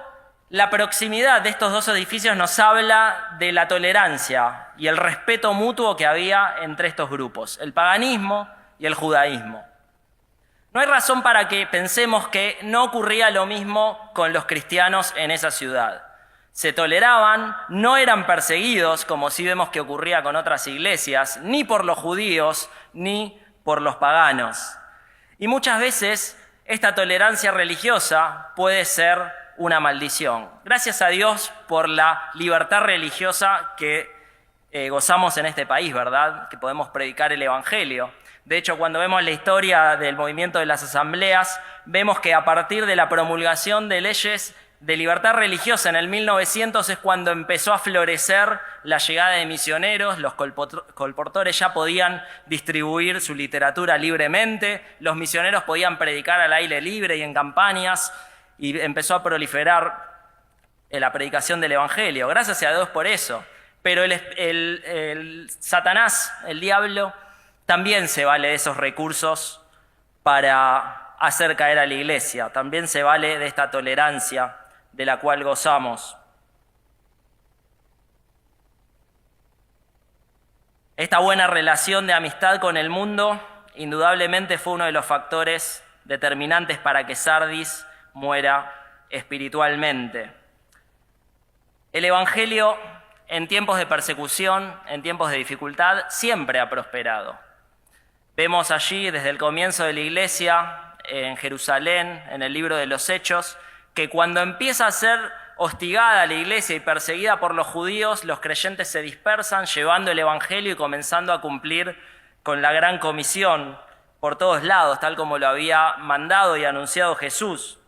la proximidad de estos dos edificios nos habla de la tolerancia y el respeto mutuo que había entre estos grupos, el paganismo y el judaísmo. No hay razón para que pensemos que no ocurría lo mismo con los cristianos en esa ciudad. Se toleraban, no eran perseguidos, como sí vemos que ocurría con otras iglesias, ni por los judíos, ni por los paganos. Y muchas veces esta tolerancia religiosa puede ser una maldición. Gracias a Dios por la libertad religiosa que gozamos en este país, ¿verdad? Que podemos predicar el Evangelio. De hecho, cuando vemos la historia del movimiento de las asambleas, vemos que a partir de la promulgación de leyes de libertad religiosa en el 1900 es cuando empezó a florecer la llegada de misioneros, los colportores ya podían distribuir su literatura libremente, los misioneros podían predicar al aire libre y en campañas, y empezó a proliferar la predicación del Evangelio. Gracias a Dios por eso. Pero el Satanás, el diablo, también se vale de esos recursos para hacer caer a la iglesia. También se vale de esta tolerancia de la cual gozamos. Esta buena relación de amistad con el mundo indudablemente fue uno de los factores determinantes para que Sardis muera espiritualmente. El Evangelio en tiempos de persecución, en tiempos de dificultad, siempre ha prosperado. Vemos allí desde el comienzo de la Iglesia, en Jerusalén, en el libro de los Hechos, que cuando empieza a ser hostigada la Iglesia y perseguida por los judíos, los creyentes se dispersan llevando el Evangelio y comenzando a cumplir con la gran comisión por todos lados, tal como lo había mandado y anunciado Jesús.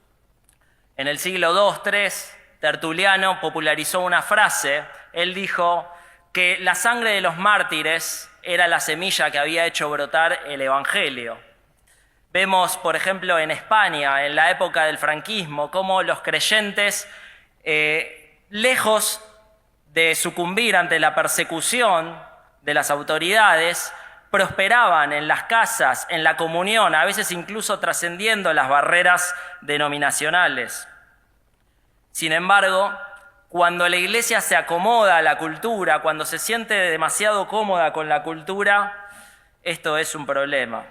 En el siglo II, III, Tertuliano popularizó una frase. Él dijo que la sangre de los mártires era la semilla que había hecho brotar el Evangelio. Vemos, por ejemplo, en España, en la época del franquismo, cómo los creyentes, lejos de sucumbir ante la persecución de las autoridades, prosperaban en las casas, en la comunión, a veces incluso trascendiendo las barreras denominacionales. Sin embargo, cuando la Iglesia se acomoda a la cultura, cuando se siente demasiado cómoda con la cultura, esto es un problema.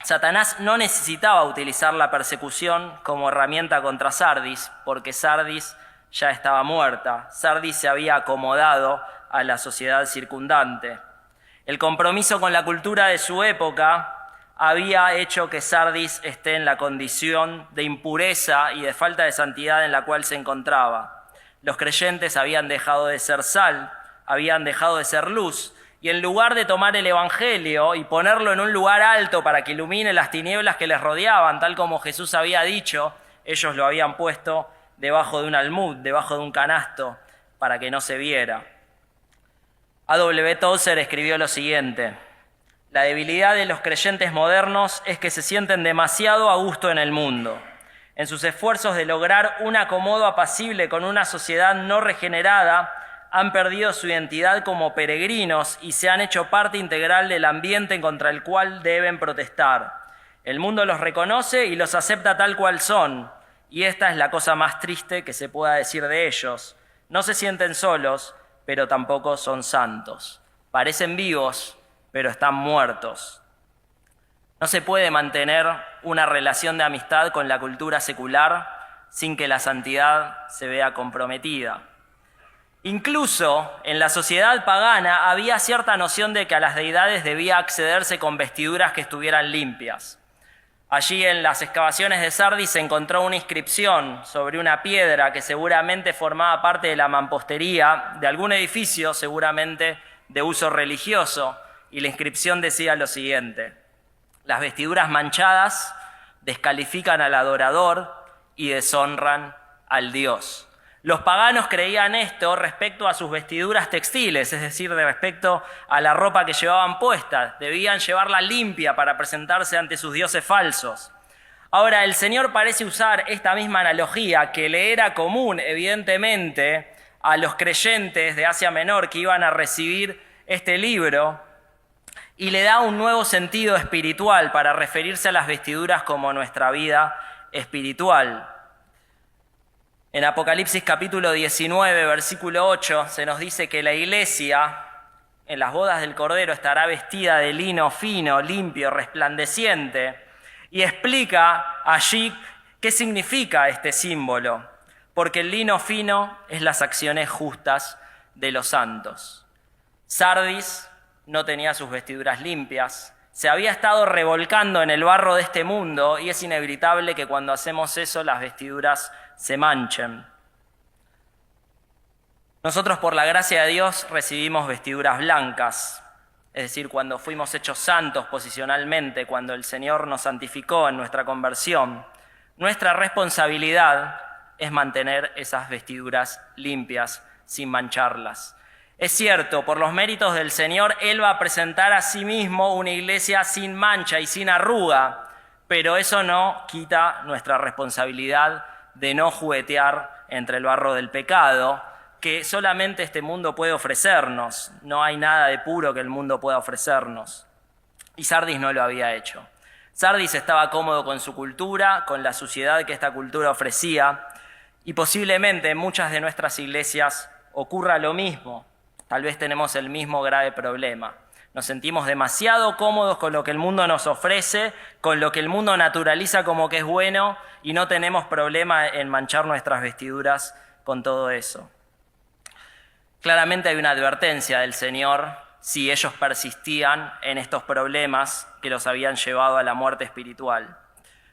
Satanás no necesitaba utilizar la persecución como herramienta contra Sardis, porque Sardis ya estaba muerta. Sardis se había acomodado a la sociedad circundante. El compromiso con la cultura de su época había hecho que Sardis esté en la condición de impureza y de falta de santidad en la cual se encontraba. Los creyentes habían dejado de ser sal, habían dejado de ser luz, y en lugar de tomar el Evangelio y ponerlo en un lugar alto para que ilumine las tinieblas que les rodeaban, tal como Jesús había dicho, ellos lo habían puesto debajo de un almud, debajo de un canasto, para que no se viera. A.W. Tozer escribió lo siguiente: la debilidad de los creyentes modernos es que se sienten demasiado a gusto en el mundo. En sus esfuerzos de lograr un acomodo apacible con una sociedad no regenerada, han perdido su identidad como peregrinos y se han hecho parte integral del ambiente contra el cual deben protestar. El mundo los reconoce y los acepta tal cual son, y esta es la cosa más triste que se pueda decir de ellos. No se sienten solos, pero tampoco son santos. Parecen vivos, pero están muertos. No se puede mantener una relación de amistad con la cultura secular sin que la santidad se vea comprometida. Incluso en la sociedad pagana había cierta noción de que a las deidades debía accederse con vestiduras que estuvieran limpias. Allí en las excavaciones de Sardis se encontró una inscripción sobre una piedra que seguramente formaba parte de la mampostería de algún edificio, seguramente de uso religioso, y la inscripción decía lo siguiente: las vestiduras manchadas descalifican al adorador y deshonran al Dios. Los paganos creían esto respecto a sus vestiduras textiles, es decir, respecto a la ropa que llevaban puesta. Debían llevarla limpia para presentarse ante sus dioses falsos. Ahora, el Señor parece usar esta misma analogía que le era común, evidentemente, a los creyentes de Asia Menor que iban a recibir este libro, y le da un nuevo sentido espiritual para referirse a las vestiduras como nuestra vida espiritual. En Apocalipsis capítulo 19, versículo 8, se nos dice que la iglesia en las bodas del Cordero estará vestida de lino fino, limpio, resplandeciente, y explica allí qué significa este símbolo, porque el lino fino es las acciones justas de los santos. Sardis no tenía sus vestiduras limpias, se había estado revolcando en el barro de este mundo y es inevitable que cuando hacemos eso las vestiduras se manchen. Nosotros por la gracia de Dios recibimos vestiduras blancas, es decir, cuando fuimos hechos santos posicionalmente, cuando el Señor nos santificó en nuestra conversión, nuestra responsabilidad es mantener esas vestiduras limpias sin mancharlas. Es cierto, por los méritos del Señor, Él va a presentar a sí mismo una iglesia sin mancha y sin arruga, pero eso no quita nuestra responsabilidad de no juguetear entre el barro del pecado, que solamente este mundo puede ofrecernos. No hay nada de puro que el mundo pueda ofrecernos. Y Sardis no lo había hecho. Sardis estaba cómodo con su cultura, con la suciedad que esta cultura ofrecía, y posiblemente en muchas de nuestras iglesias ocurra lo mismo. Tal vez tenemos el mismo grave problema. Nos sentimos demasiado cómodos con lo que el mundo nos ofrece, con lo que el mundo naturaliza como que es bueno, y no tenemos problema en manchar nuestras vestiduras con todo eso. Claramente hay una advertencia del Señor si ellos persistían en estos problemas que los habían llevado a la muerte espiritual.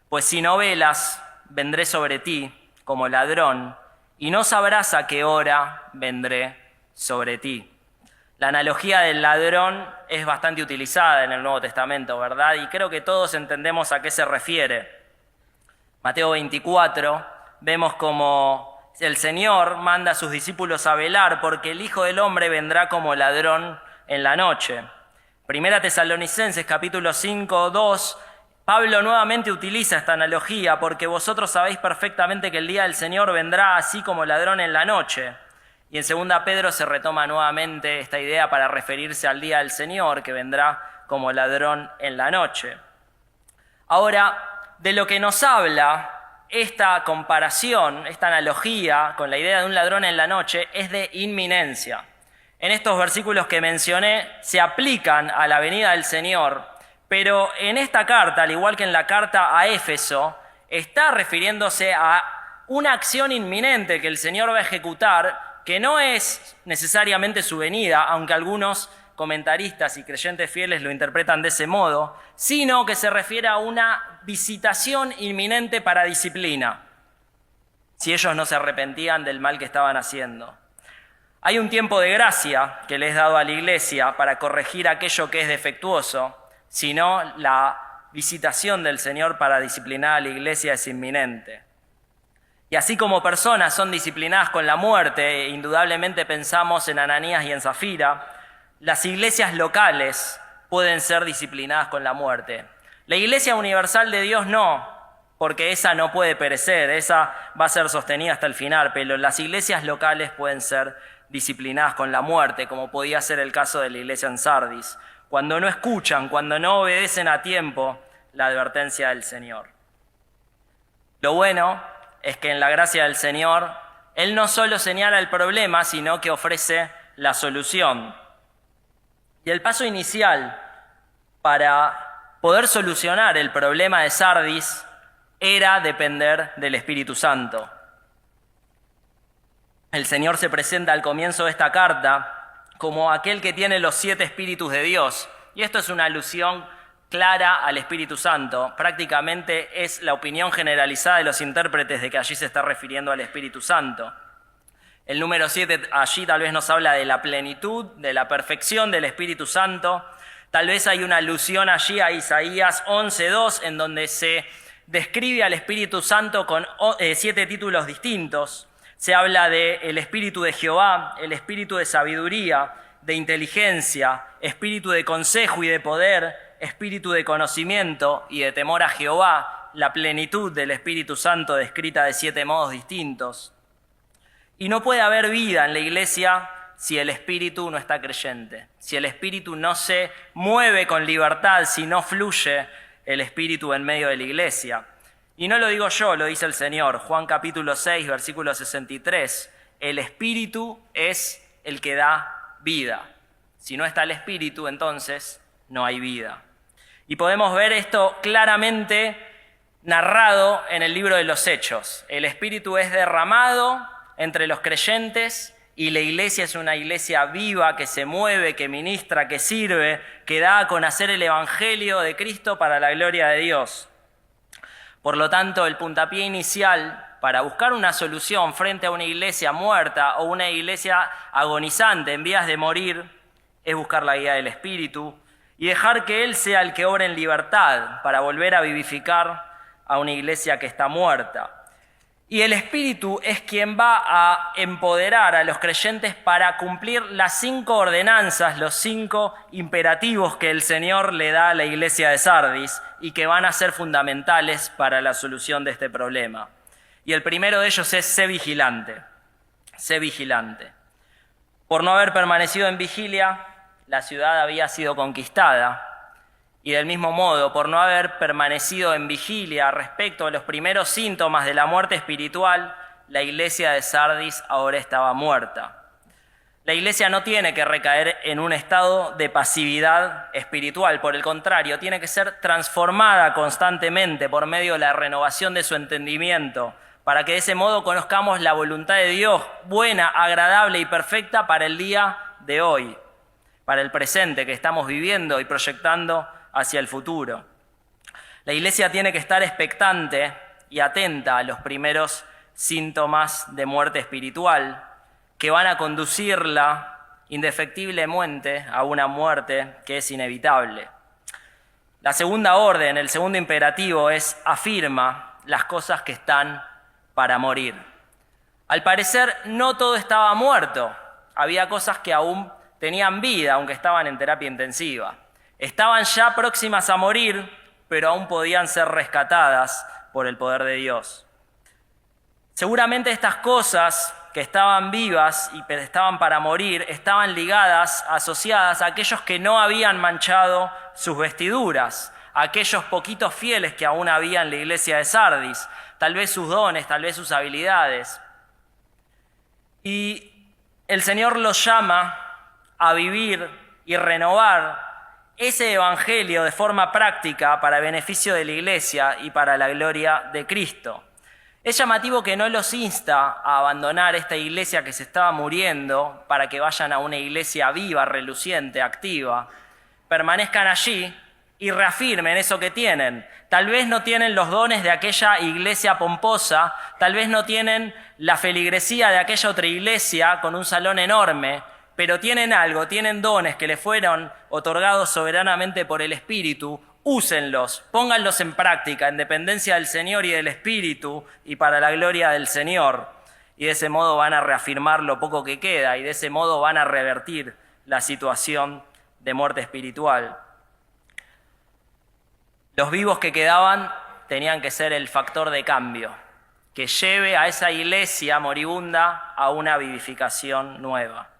Pues si no velas, vendré sobre ti como ladrón, y no sabrás a qué hora vendré sobre ti. La analogía del ladrón es bastante utilizada en el Nuevo Testamento, ¿verdad? Y creo que todos entendemos a qué se refiere. Mateo 24, vemos como el Señor manda a sus discípulos a velar porque el Hijo del Hombre vendrá como ladrón en la noche. Primera Tesalonicenses capítulo 5, 2, Pablo nuevamente utiliza esta analogía porque vosotros sabéis perfectamente que el día del Señor vendrá así como ladrón en la noche. Y en 2 Pedro se retoma nuevamente esta idea para referirse al día del Señor que vendrá como ladrón en la noche. Ahora, de lo que nos habla esta comparación, esta analogía con la idea de un ladrón en la noche es de inminencia. En estos versículos que mencioné se aplican a la venida del Señor, pero en esta carta, al igual que en la carta a Éfeso, está refiriéndose a una acción inminente que el Señor va a ejecutar, que no es necesariamente su venida, aunque algunos comentaristas y creyentes fieles lo interpretan de ese modo, sino que se refiere a una visitación inminente para disciplina, si ellos no se arrepentían del mal que estaban haciendo. Hay un tiempo de gracia que le es dado a la iglesia para corregir aquello que es defectuoso, sino la visitación del Señor para disciplinar a la iglesia es inminente. Y así como personas son disciplinadas con la muerte, indudablemente pensamos en Ananías y en Zafira, las iglesias locales pueden ser disciplinadas con la muerte. La iglesia universal de Dios no, porque esa no puede perecer, esa va a ser sostenida hasta el final, pero las iglesias locales pueden ser disciplinadas con la muerte, como podía ser el caso de la iglesia en Sardis, cuando no escuchan, cuando no obedecen a tiempo la advertencia del Señor. Lo bueno es que en la gracia del Señor, Él no solo señala el problema, sino que ofrece la solución. Y el paso inicial para poder solucionar el problema de Sardis era depender del Espíritu Santo. El Señor se presenta al comienzo de esta carta como aquel que tiene los 7 espíritus de Dios. Y esto es una alusión clara al Espíritu Santo. Prácticamente es la opinión generalizada de los intérpretes de que allí se está refiriendo al Espíritu Santo. El número 7 allí tal vez nos habla de la plenitud, de la perfección del Espíritu Santo. Tal vez hay una alusión allí a Isaías 11:2, en donde se describe al Espíritu Santo con 7 títulos distintos. Se habla del Espíritu de Jehová, el Espíritu de sabiduría, de inteligencia, Espíritu de consejo y de poder, Espíritu de conocimiento y de temor a Jehová, la plenitud del Espíritu Santo descrita de 7 modos distintos. Y no puede haber vida en la iglesia si el Espíritu no está creyente, si el Espíritu no se mueve con libertad, si no fluye el Espíritu en medio de la iglesia. Y no lo digo yo, lo dice el Señor. Juan capítulo 6, versículo 63. El Espíritu es el que da vida. Si no está el Espíritu, entonces no hay vida. Y podemos ver esto claramente narrado en el libro de los Hechos. El Espíritu es derramado entre los creyentes y la iglesia es una iglesia viva que se mueve, que ministra, que sirve, que da a conocer el Evangelio de Cristo para la gloria de Dios. Por lo tanto, el puntapié inicial para buscar una solución frente a una iglesia muerta o una iglesia agonizante en vías de morir es buscar la guía del Espíritu y dejar que Él sea el que obre en libertad para volver a vivificar a una iglesia que está muerta. Y el Espíritu es quien va a empoderar a los creyentes para cumplir las 5 ordenanzas, los 5 imperativos que el Señor le da a la iglesia de Sardis y que van a ser fundamentales para la solución de este problema. Y el primero de ellos es sé vigilante. Sé vigilante. Por no haber permanecido en vigilia, la ciudad había sido conquistada. Y del mismo modo, por no haber permanecido en vigilia respecto a los primeros síntomas de la muerte espiritual, la iglesia de Sardis ahora estaba muerta. La iglesia no tiene que recaer en un estado de pasividad espiritual, por el contrario, tiene que ser transformada constantemente por medio de la renovación de su entendimiento, para que de ese modo conozcamos la voluntad de Dios, buena, agradable y perfecta para el día de hoy, para el presente que estamos viviendo y proyectando hacia el futuro. La iglesia tiene que estar expectante y atenta a los primeros síntomas de muerte espiritual que van a conducirla indefectiblemente a una muerte que es inevitable. La segunda orden, el segundo imperativo es afirma las cosas que están para morir. Al parecer no todo estaba muerto, había cosas que aún tenían vida, aunque estaban en terapia intensiva. Estaban ya próximas a morir, pero aún podían ser rescatadas por el poder de Dios. Seguramente estas cosas que estaban vivas y estaban para morir, estaban ligadas, asociadas a aquellos que no habían manchado sus vestiduras, a aquellos poquitos fieles que aún había en la iglesia de Sardis, tal vez sus dones, tal vez sus habilidades. Y el Señor los llama a vivir y renovar ese evangelio de forma práctica para beneficio de la iglesia y para la gloria de Cristo. Es llamativo que no los insta a abandonar esta iglesia que se estaba muriendo para que vayan a una iglesia viva, reluciente, activa. Permanezcan allí y reafirmen eso que tienen. Tal vez no tienen los dones de aquella iglesia pomposa, tal vez no tienen la feligresía de aquella otra iglesia con un salón enorme, pero tienen algo, tienen dones que les fueron otorgados soberanamente por el Espíritu. Úsenlos, pónganlos en práctica en dependencia del Señor y del Espíritu y para la gloria del Señor. Y de ese modo van a reafirmar lo poco que queda y de ese modo van a revertir la situación de muerte espiritual. Los vivos que quedaban tenían que ser el factor de cambio, que lleve a esa iglesia moribunda a una vivificación nueva.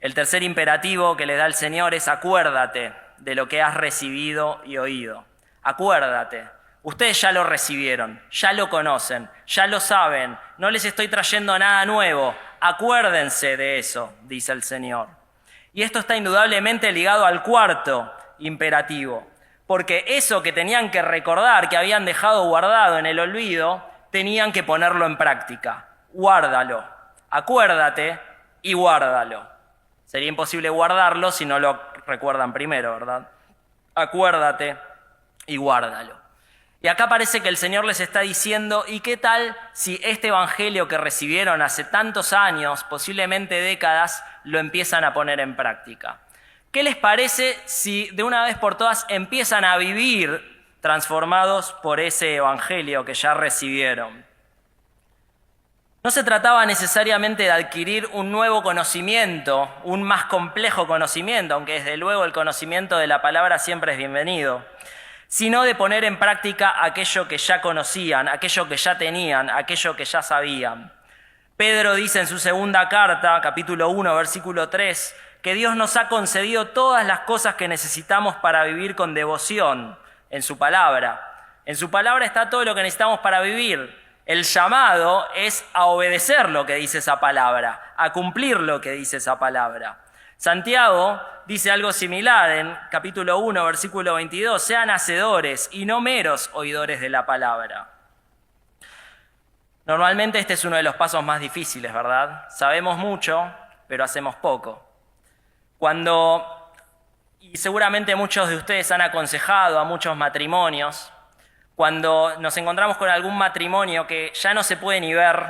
El tercer imperativo que le da el Señor es acuérdate de lo que has recibido y oído. Acuérdate. Ustedes ya lo recibieron, ya lo conocen, ya lo saben. No les estoy trayendo nada nuevo. Acuérdense de eso, dice el Señor. Y esto está indudablemente ligado al cuarto imperativo, porque eso que tenían que recordar, que habían dejado guardado en el olvido, tenían que ponerlo en práctica. Guárdalo. Acuérdate y guárdalo. Sería imposible guardarlo si no lo recuerdan primero, ¿verdad? Acuérdate y guárdalo. Y acá parece que el Señor les está diciendo, ¿y qué tal si este evangelio que recibieron hace tantos años, posiblemente décadas, lo empiezan a poner en práctica? ¿Qué les parece si de una vez por todas empiezan a vivir transformados por ese evangelio que ya recibieron? No se trataba necesariamente de adquirir un nuevo conocimiento, un más complejo conocimiento, aunque desde luego el conocimiento de la palabra siempre es bienvenido, sino de poner en práctica aquello que ya conocían, aquello que ya tenían, aquello que ya sabían. Pedro dice en su segunda carta, capítulo 1, versículo 3, que Dios nos ha concedido todas las cosas que necesitamos para vivir con devoción en su palabra. En su palabra está todo lo que necesitamos para vivir. El llamado es a obedecer lo que dice esa palabra, a cumplir lo que dice esa palabra. Santiago dice algo similar en capítulo 1, versículo 22, sean hacedores y no meros oidores de la palabra. Normalmente este es uno de los pasos más difíciles, ¿verdad? Sabemos mucho, pero hacemos poco. Y seguramente muchos de ustedes han aconsejado a muchos matrimonios, cuando nos encontramos con algún matrimonio que ya no se puede ni ver,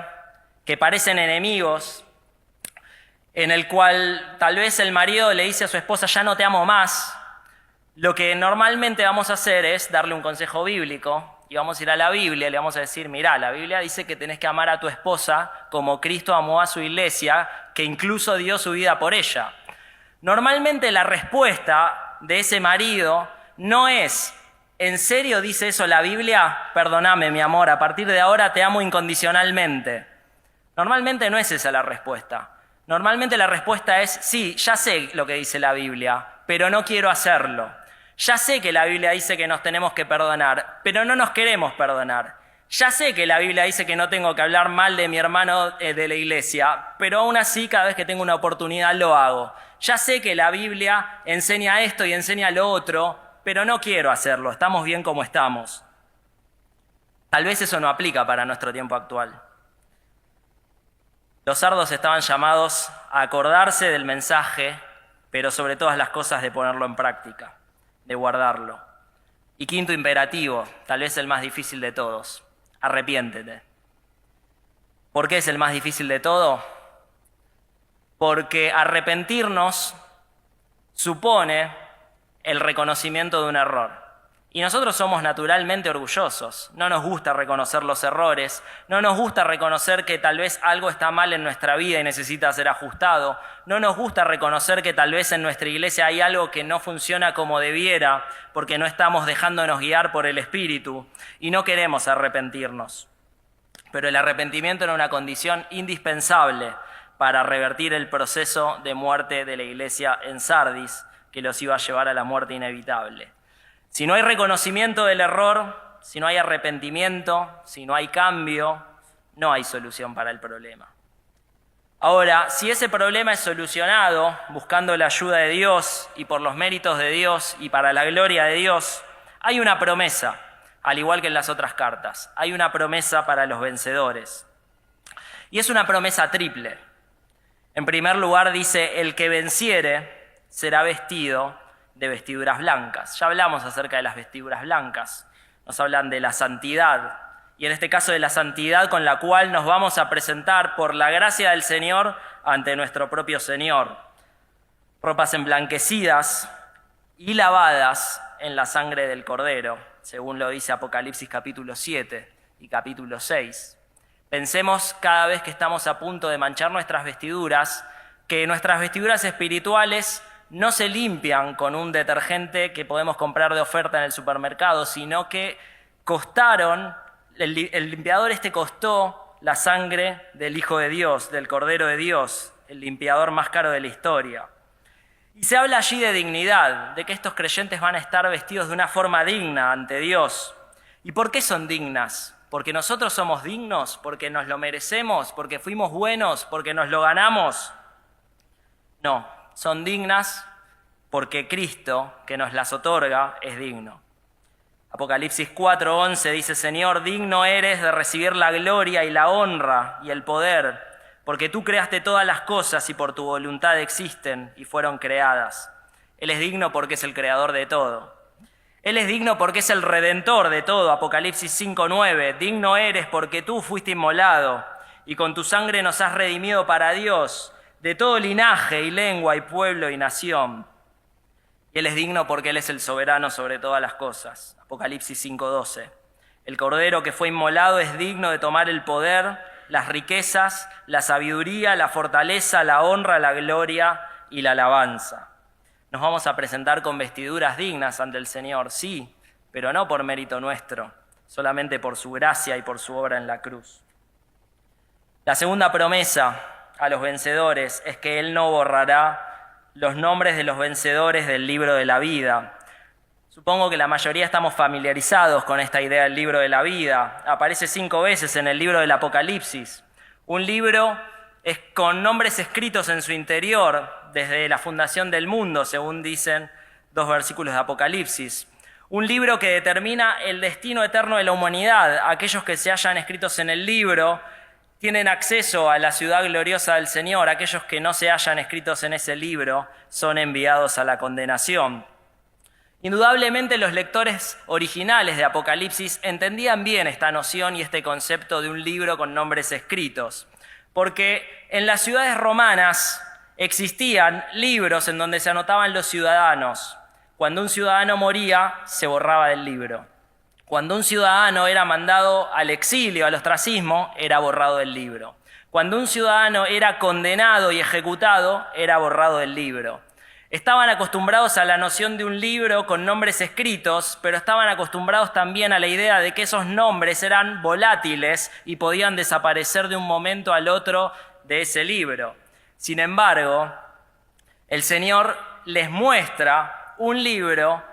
que parecen enemigos, en el cual tal vez el marido le dice a su esposa, ya no te amo más, lo que normalmente vamos a hacer es darle un consejo bíblico y vamos a ir a la Biblia y le vamos a decir, mirá, la Biblia dice que tenés que amar a tu esposa como Cristo amó a su iglesia, que incluso dio su vida por ella. Normalmente la respuesta de ese marido no es, ¿en serio dice eso la Biblia? Perdóname, mi amor, a partir de ahora te amo incondicionalmente. Normalmente no es esa la respuesta. Normalmente la respuesta es, sí, ya sé lo que dice la Biblia, pero no quiero hacerlo. Ya sé que la Biblia dice que nos tenemos que perdonar, pero no nos queremos perdonar. Ya sé que la Biblia dice que no tengo que hablar mal de mi hermano de la iglesia, pero aún así cada vez que tengo una oportunidad lo hago. Ya sé que la Biblia enseña esto y enseña lo otro, pero no quiero hacerlo, estamos bien como estamos. Tal vez eso no aplica para nuestro tiempo actual. Los sardos estaban llamados a acordarse del mensaje, pero sobre todas las cosas de ponerlo en práctica, de guardarlo. Y quinto imperativo, tal vez el más difícil de todos: arrepiéntete. ¿Por qué es el más difícil de todo? Porque arrepentirnos supone el reconocimiento de un error. Y nosotros somos naturalmente orgullosos. No nos gusta reconocer los errores, no nos gusta reconocer que tal vez algo está mal en nuestra vida y necesita ser ajustado. No nos gusta reconocer que tal vez en nuestra iglesia hay algo que no funciona como debiera porque no estamos dejándonos guiar por el Espíritu y no queremos arrepentirnos. Pero el arrepentimiento era una condición indispensable para revertir el proceso de muerte de la iglesia en Sardis, que los iba a llevar a la muerte inevitable. Si no hay reconocimiento del error, si no hay arrepentimiento, si no hay cambio, no hay solución para el problema. Ahora, si ese problema es solucionado buscando la ayuda de Dios y por los méritos de Dios y para la gloria de Dios, hay una promesa, al igual que en las otras cartas. Hay una promesa para los vencedores. Y es una promesa triple. En primer lugar dice: el que venciere será vestido de vestiduras blancas. Ya hablamos acerca de las vestiduras blancas. Nos hablan de la santidad. Y en este caso de la santidad con la cual nos vamos a presentar por la gracia del Señor ante nuestro propio Señor. Ropas emblanquecidas y lavadas en la sangre del Cordero, según lo dice Apocalipsis capítulo 7 y capítulo 6. Pensemos cada vez que estamos a punto de manchar nuestras vestiduras, que nuestras vestiduras espirituales no se limpian con un detergente que podemos comprar de oferta en el supermercado, sino que costaron, el limpiador costó la sangre del Hijo de Dios, del Cordero de Dios, el limpiador más caro de la historia. Y se habla allí de dignidad, de que estos creyentes van a estar vestidos de una forma digna ante Dios. ¿Y por qué son dignas? ¿Porque nosotros somos dignos? ¿Porque nos lo merecemos? ¿Porque fuimos buenos? ¿Porque nos lo ganamos? No. Son dignas porque Cristo, que nos las otorga, es digno. Apocalipsis 4:11 dice: Señor, digno eres de recibir la gloria y la honra y el poder, porque tú creaste todas las cosas y por tu voluntad existen y fueron creadas. Él es digno porque es el creador de todo. Él es digno porque es el redentor de todo. Apocalipsis 5:9, digno eres porque tú fuiste inmolado y con tu sangre nos has redimido para Dios, de todo linaje y lengua y pueblo y nación. Y Él es digno porque Él es el soberano sobre todas las cosas. Apocalipsis 5:12. El Cordero que fue inmolado es digno de tomar el poder, las riquezas, la sabiduría, la fortaleza, la honra, la gloria y la alabanza. Nos vamos a presentar con vestiduras dignas ante el Señor, sí, pero no por mérito nuestro, solamente por su gracia y por su obra en la cruz. La segunda promesa a los vencedores es que Él no borrará los nombres de los vencedores del libro de la vida. Supongo que la mayoría estamos familiarizados con esta idea del libro de la vida. Aparece 5 veces en el libro del Apocalipsis. Un libro es con nombres escritos en su interior desde la fundación del mundo, según dicen 2 versículos de Apocalipsis. Un libro que determina el destino eterno de la humanidad. Aquellos que se hallan escritos en el libro tienen acceso a la ciudad gloriosa del Señor. Aquellos que no se hallan escritos en ese libro son enviados a la condenación. Indudablemente los lectores originales de Apocalipsis entendían bien esta noción y este concepto de un libro con nombres escritos, porque en las ciudades romanas existían libros en donde se anotaban los ciudadanos. Cuando un ciudadano moría, se borraba del libro. Cuando un ciudadano era mandado al exilio, al ostracismo, era borrado del libro. Cuando un ciudadano era condenado y ejecutado, era borrado del libro. Estaban acostumbrados a la noción de un libro con nombres escritos, pero estaban acostumbrados también a la idea de que esos nombres eran volátiles y podían desaparecer de un momento al otro de ese libro. Sin embargo, el Señor les muestra un libro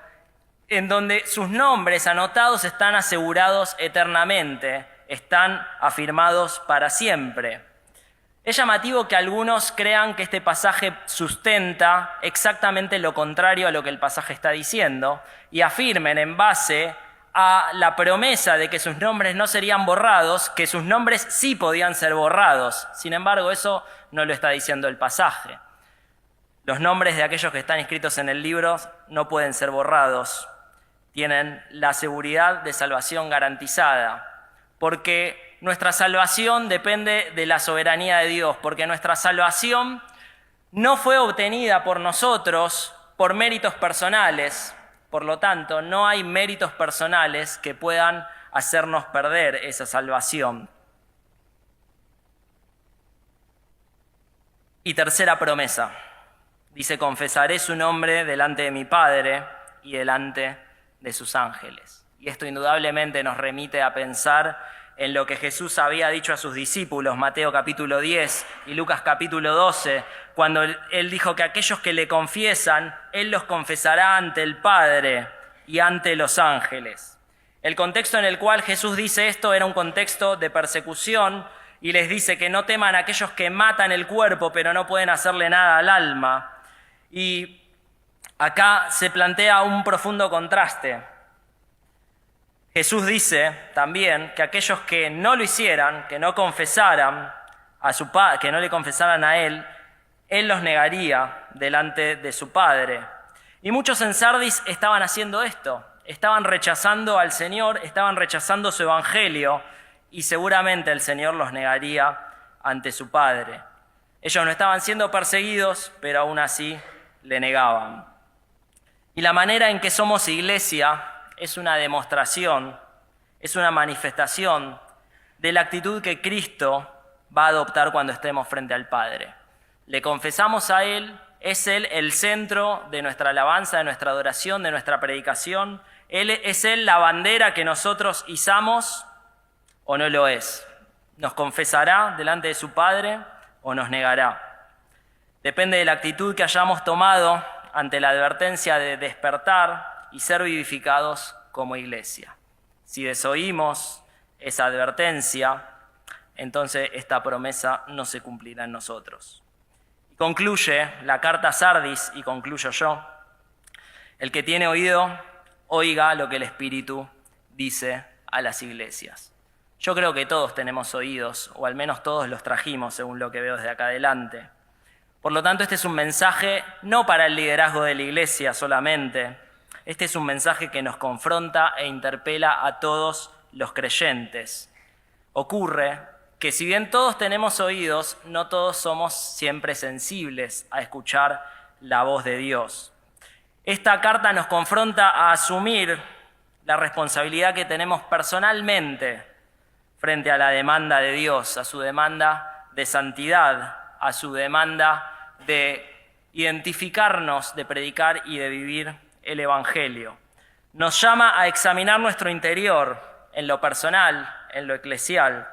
en donde sus nombres anotados están asegurados eternamente, están afirmados para siempre. Es llamativo que algunos crean que este pasaje sustenta exactamente lo contrario a lo que el pasaje está diciendo y afirmen en base a la promesa de que sus nombres no serían borrados, que sus nombres sí podían ser borrados. Sin embargo, eso no lo está diciendo el pasaje. Los nombres de aquellos que están inscritos en el libro no pueden ser borrados. Tienen la seguridad de salvación garantizada, porque nuestra salvación depende de la soberanía de Dios, porque nuestra salvación no fue obtenida por nosotros por méritos personales. Por lo tanto, no hay méritos personales que puedan hacernos perder esa salvación. Y tercera promesa. Dice, confesaré su nombre delante de mi Padre y delante de sus ángeles. Y esto indudablemente nos remite a pensar en lo que Jesús había dicho a sus discípulos, Mateo capítulo 10 y Lucas capítulo 12, cuando Él dijo que aquellos que le confiesan, Él los confesará ante el Padre y ante los ángeles. El contexto en el cual Jesús dice esto era un contexto de persecución y les dice que no teman a aquellos que matan el cuerpo pero no pueden hacerle nada al alma. Y acá se plantea un profundo contraste. Jesús dice también que aquellos que no lo hicieran, que no confesaran a su padre, que no le confesaran a Él los negaría delante de su Padre. Y muchos en Sardis estaban haciendo esto, estaban rechazando al Señor, estaban rechazando su evangelio y seguramente el Señor los negaría ante su Padre. Ellos no estaban siendo perseguidos, pero aún así le negaban. Y la manera en que somos iglesia es una demostración, es una manifestación de la actitud que Cristo va a adoptar cuando estemos frente al Padre. Le confesamos a Él, es Él el centro de nuestra alabanza, de nuestra adoración, de nuestra predicación. ¿Es Él la bandera que nosotros izamos o no lo es? ¿Nos confesará delante de su Padre o nos negará? Depende de la actitud que hayamos tomado ante la advertencia de despertar y ser vivificados como iglesia. Si desoímos esa advertencia, entonces esta promesa no se cumplirá en nosotros. Y concluye la carta a Sardis, y concluyo yo. El que tiene oído, oiga lo que el Espíritu dice a las iglesias. Yo creo que todos tenemos oídos, o al menos todos los trajimos, según lo que veo desde acá adelante. Por lo tanto, este es un mensaje no para el liderazgo de la iglesia solamente. Este es un mensaje que nos confronta e interpela a todos los creyentes. Ocurre que si bien todos tenemos oídos, no todos somos siempre sensibles a escuchar la voz de Dios. Esta carta nos confronta a asumir la responsabilidad que tenemos personalmente frente a la demanda de Dios, a su demanda de santidad, a su demanda de identificarnos, de predicar y de vivir el Evangelio. Nos llama a examinar nuestro interior en lo personal, en lo eclesial,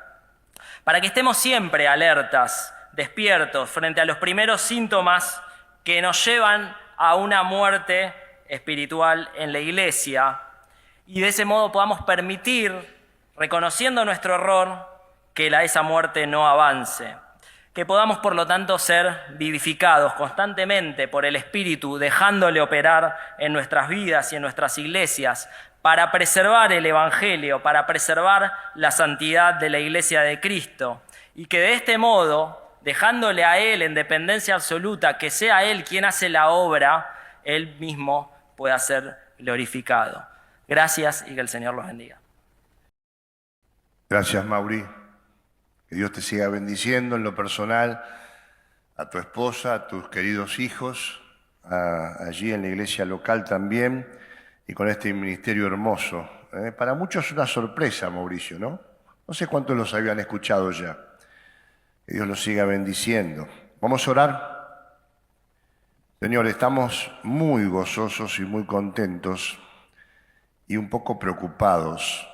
para que estemos siempre alertas, despiertos, frente a los primeros síntomas que nos llevan a una muerte espiritual en la iglesia y de ese modo podamos permitir, reconociendo nuestro error, que esa muerte no avance. Que podamos, por lo tanto, ser vivificados constantemente por el Espíritu, dejándole operar en nuestras vidas y en nuestras iglesias para preservar el Evangelio, para preservar la santidad de la iglesia de Cristo. Y que de este modo, dejándole a Él en dependencia absoluta, que sea Él quien hace la obra, Él mismo pueda ser glorificado. Gracias y que el Señor los bendiga. Gracias, Mauri. Que Dios te siga bendiciendo en lo personal, a tu esposa, a tus queridos hijos, allí en la iglesia local también, y con este ministerio hermoso. Para muchos es una sorpresa, Mauricio, ¿no? No sé cuántos los habían escuchado ya. Que Dios los siga bendiciendo. Vamos a orar. Señor, estamos muy gozosos y muy contentos y un poco preocupados.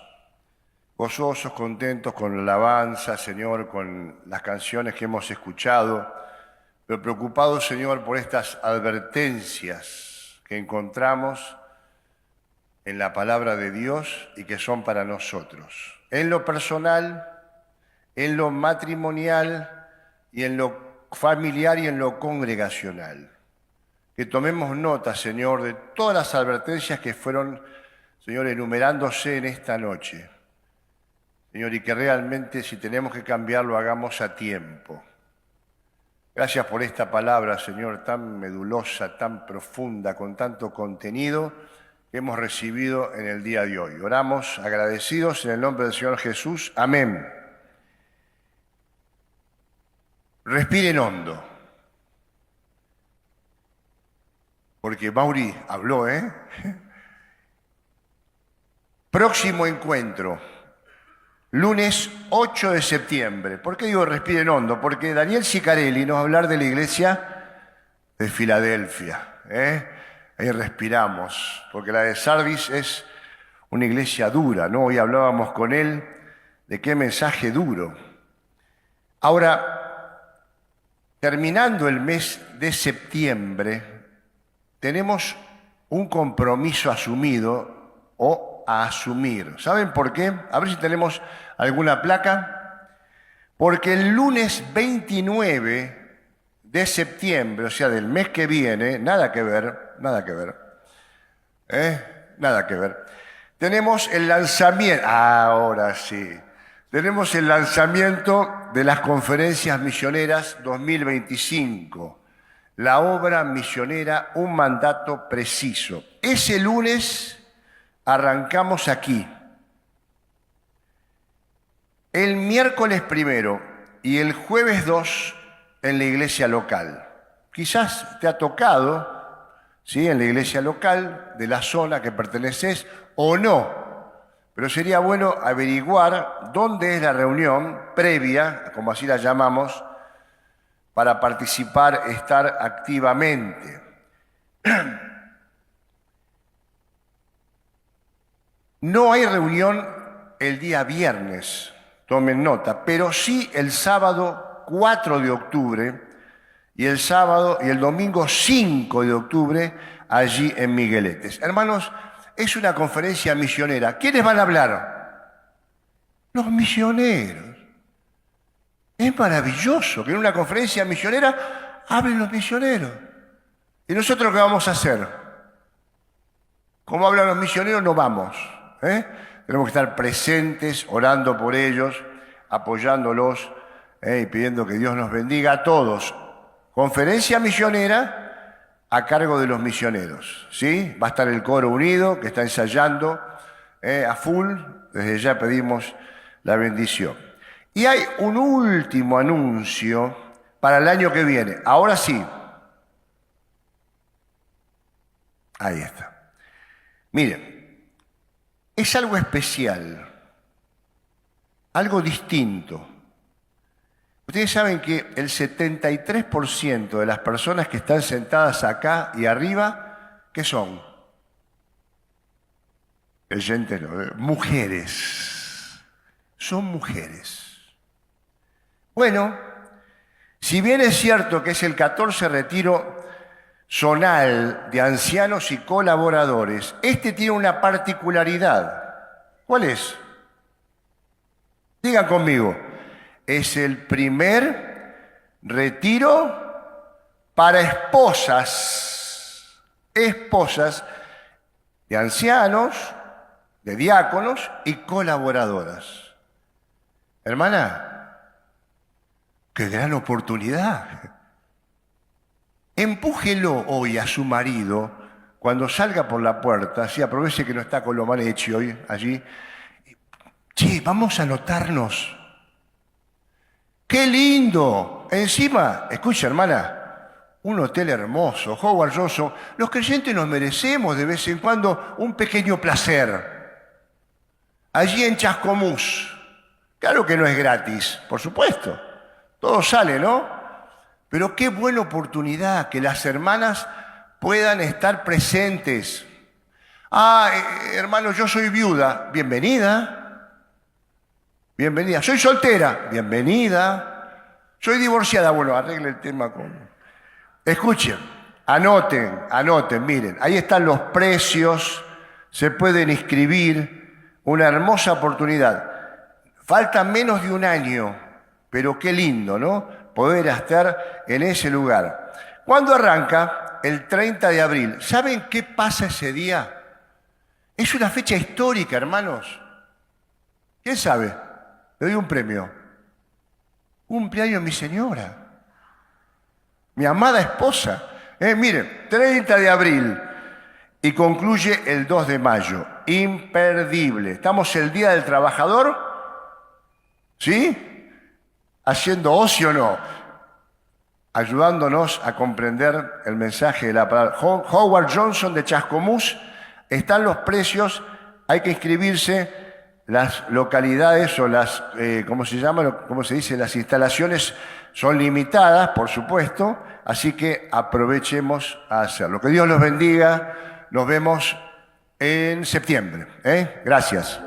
Gozosos, contentos con la alabanza, Señor, con las canciones que hemos escuchado, pero preocupados, Señor, por estas advertencias que encontramos en la palabra de Dios y que son para nosotros, en lo personal, en lo matrimonial y en lo familiar y en lo congregacional. Que tomemos nota, Señor, de todas las advertencias que fueron, Señor, enumerándose en esta noche. Señor, y que realmente si tenemos que cambiarlo, hagamos a tiempo. Gracias por esta palabra, Señor, tan medulosa, tan profunda, con tanto contenido que hemos recibido en el día de hoy. Oramos agradecidos en el nombre del Señor Jesús. Amén. Respiren hondo. Porque Mauri habló, ¿eh? Próximo encuentro, lunes 8 de septiembre. ¿Por qué digo respiren hondo? Porque Daniel Sicarelli nos va a hablar de la iglesia de Filadelfia. Ahí respiramos, porque la de Sardis es una iglesia dura, ¿no? Hoy hablábamos con él de qué mensaje duro. Ahora, terminando el mes de septiembre, tenemos un compromiso asumido o a asumir. ¿Saben por qué? A ver si tenemos alguna placa. Porque el lunes 29 de septiembre, o sea, del mes que viene, nada que ver, nada que ver, nada que ver. Tenemos el lanzamiento, ahora sí, tenemos el lanzamiento de las conferencias misioneras 2025. La obra misionera, un mandato preciso. Ese lunes arrancamos aquí. El miércoles 1 y el jueves 2 en la iglesia local. Quizás te ha tocado, ¿sí?, en la iglesia local de la zona que perteneces o no. Pero sería bueno averiguar dónde es la reunión previa, como así la llamamos, para participar, estar activamente. No hay reunión el día viernes, tomen nota, pero sí el sábado 4 de octubre y el sábado y el domingo 5 de octubre allí en Migueletes. Hermanos, es una conferencia misionera. ¿Quiénes van a hablar? Los misioneros. Es maravilloso que en una conferencia misionera hablen los misioneros. ¿Y nosotros qué vamos a hacer? Como hablan los misioneros, no vamos. Tenemos que estar presentes, orando por ellos, apoyándolos y pidiendo que Dios nos bendiga a todos. Conferencia misionera a cargo de los misioneros. ¿Sí? Va a estar el coro unido que está ensayando a full. Desde ya pedimos la bendición. Y hay un último anuncio para el año que viene. Ahora sí. Ahí está. Miren, es algo especial, algo distinto. Ustedes saben que el 73% de las personas que están sentadas acá y arriba, ¿qué son? Creyentes no, mujeres. Son mujeres. Bueno, si bien es cierto que es el 14 retiro zonal de ancianos y colaboradores, este tiene una particularidad. ¿Cuál es? Digan conmigo. Es el primer retiro para esposas de ancianos, de diáconos y colaboradoras. Hermana, ¡qué gran oportunidad! Empújelo hoy a su marido cuando salga por la puerta, si aproveche que no está con lo mal hecho hoy allí. Che, vamos a anotarnos. ¡Qué lindo! Encima, escucha, hermana, un hotel hermoso, Howard Johnson. Los creyentes nos merecemos de vez en cuando un pequeño placer. Allí en Chascomús. Claro que no es gratis, por supuesto. Todo sale, ¿no? Pero qué buena oportunidad que las hermanas puedan estar presentes. Hermano, yo soy viuda. Bienvenida. Bienvenida. Soy soltera. Bienvenida. Soy divorciada. Bueno, arregle el tema con... Escuchen, anoten, miren. Ahí están los precios, se pueden inscribir, una hermosa oportunidad. Falta menos de un año, pero qué lindo, ¿no? Poder estar en ese lugar. ¿Cuándo arranca? El 30 de abril. ¿Saben qué pasa ese día? Es una fecha histórica, hermanos. ¿Quién sabe? Le doy un premio. Cumpleaños mi señora, mi amada esposa. Miren, 30 de abril y concluye el 2 de mayo. Imperdible. Estamos el Día del Trabajador, ¿sí? Haciendo ocio o no, ayudándonos a comprender el mensaje de la palabra. Howard Johnson de Chascomús, están los precios, hay que inscribirse. Las localidades o las, ¿cómo se llama? ¿Cómo se dice? Las instalaciones son limitadas, por supuesto, así que aprovechemos a hacerlo. Que Dios los bendiga. Nos vemos en septiembre. Gracias.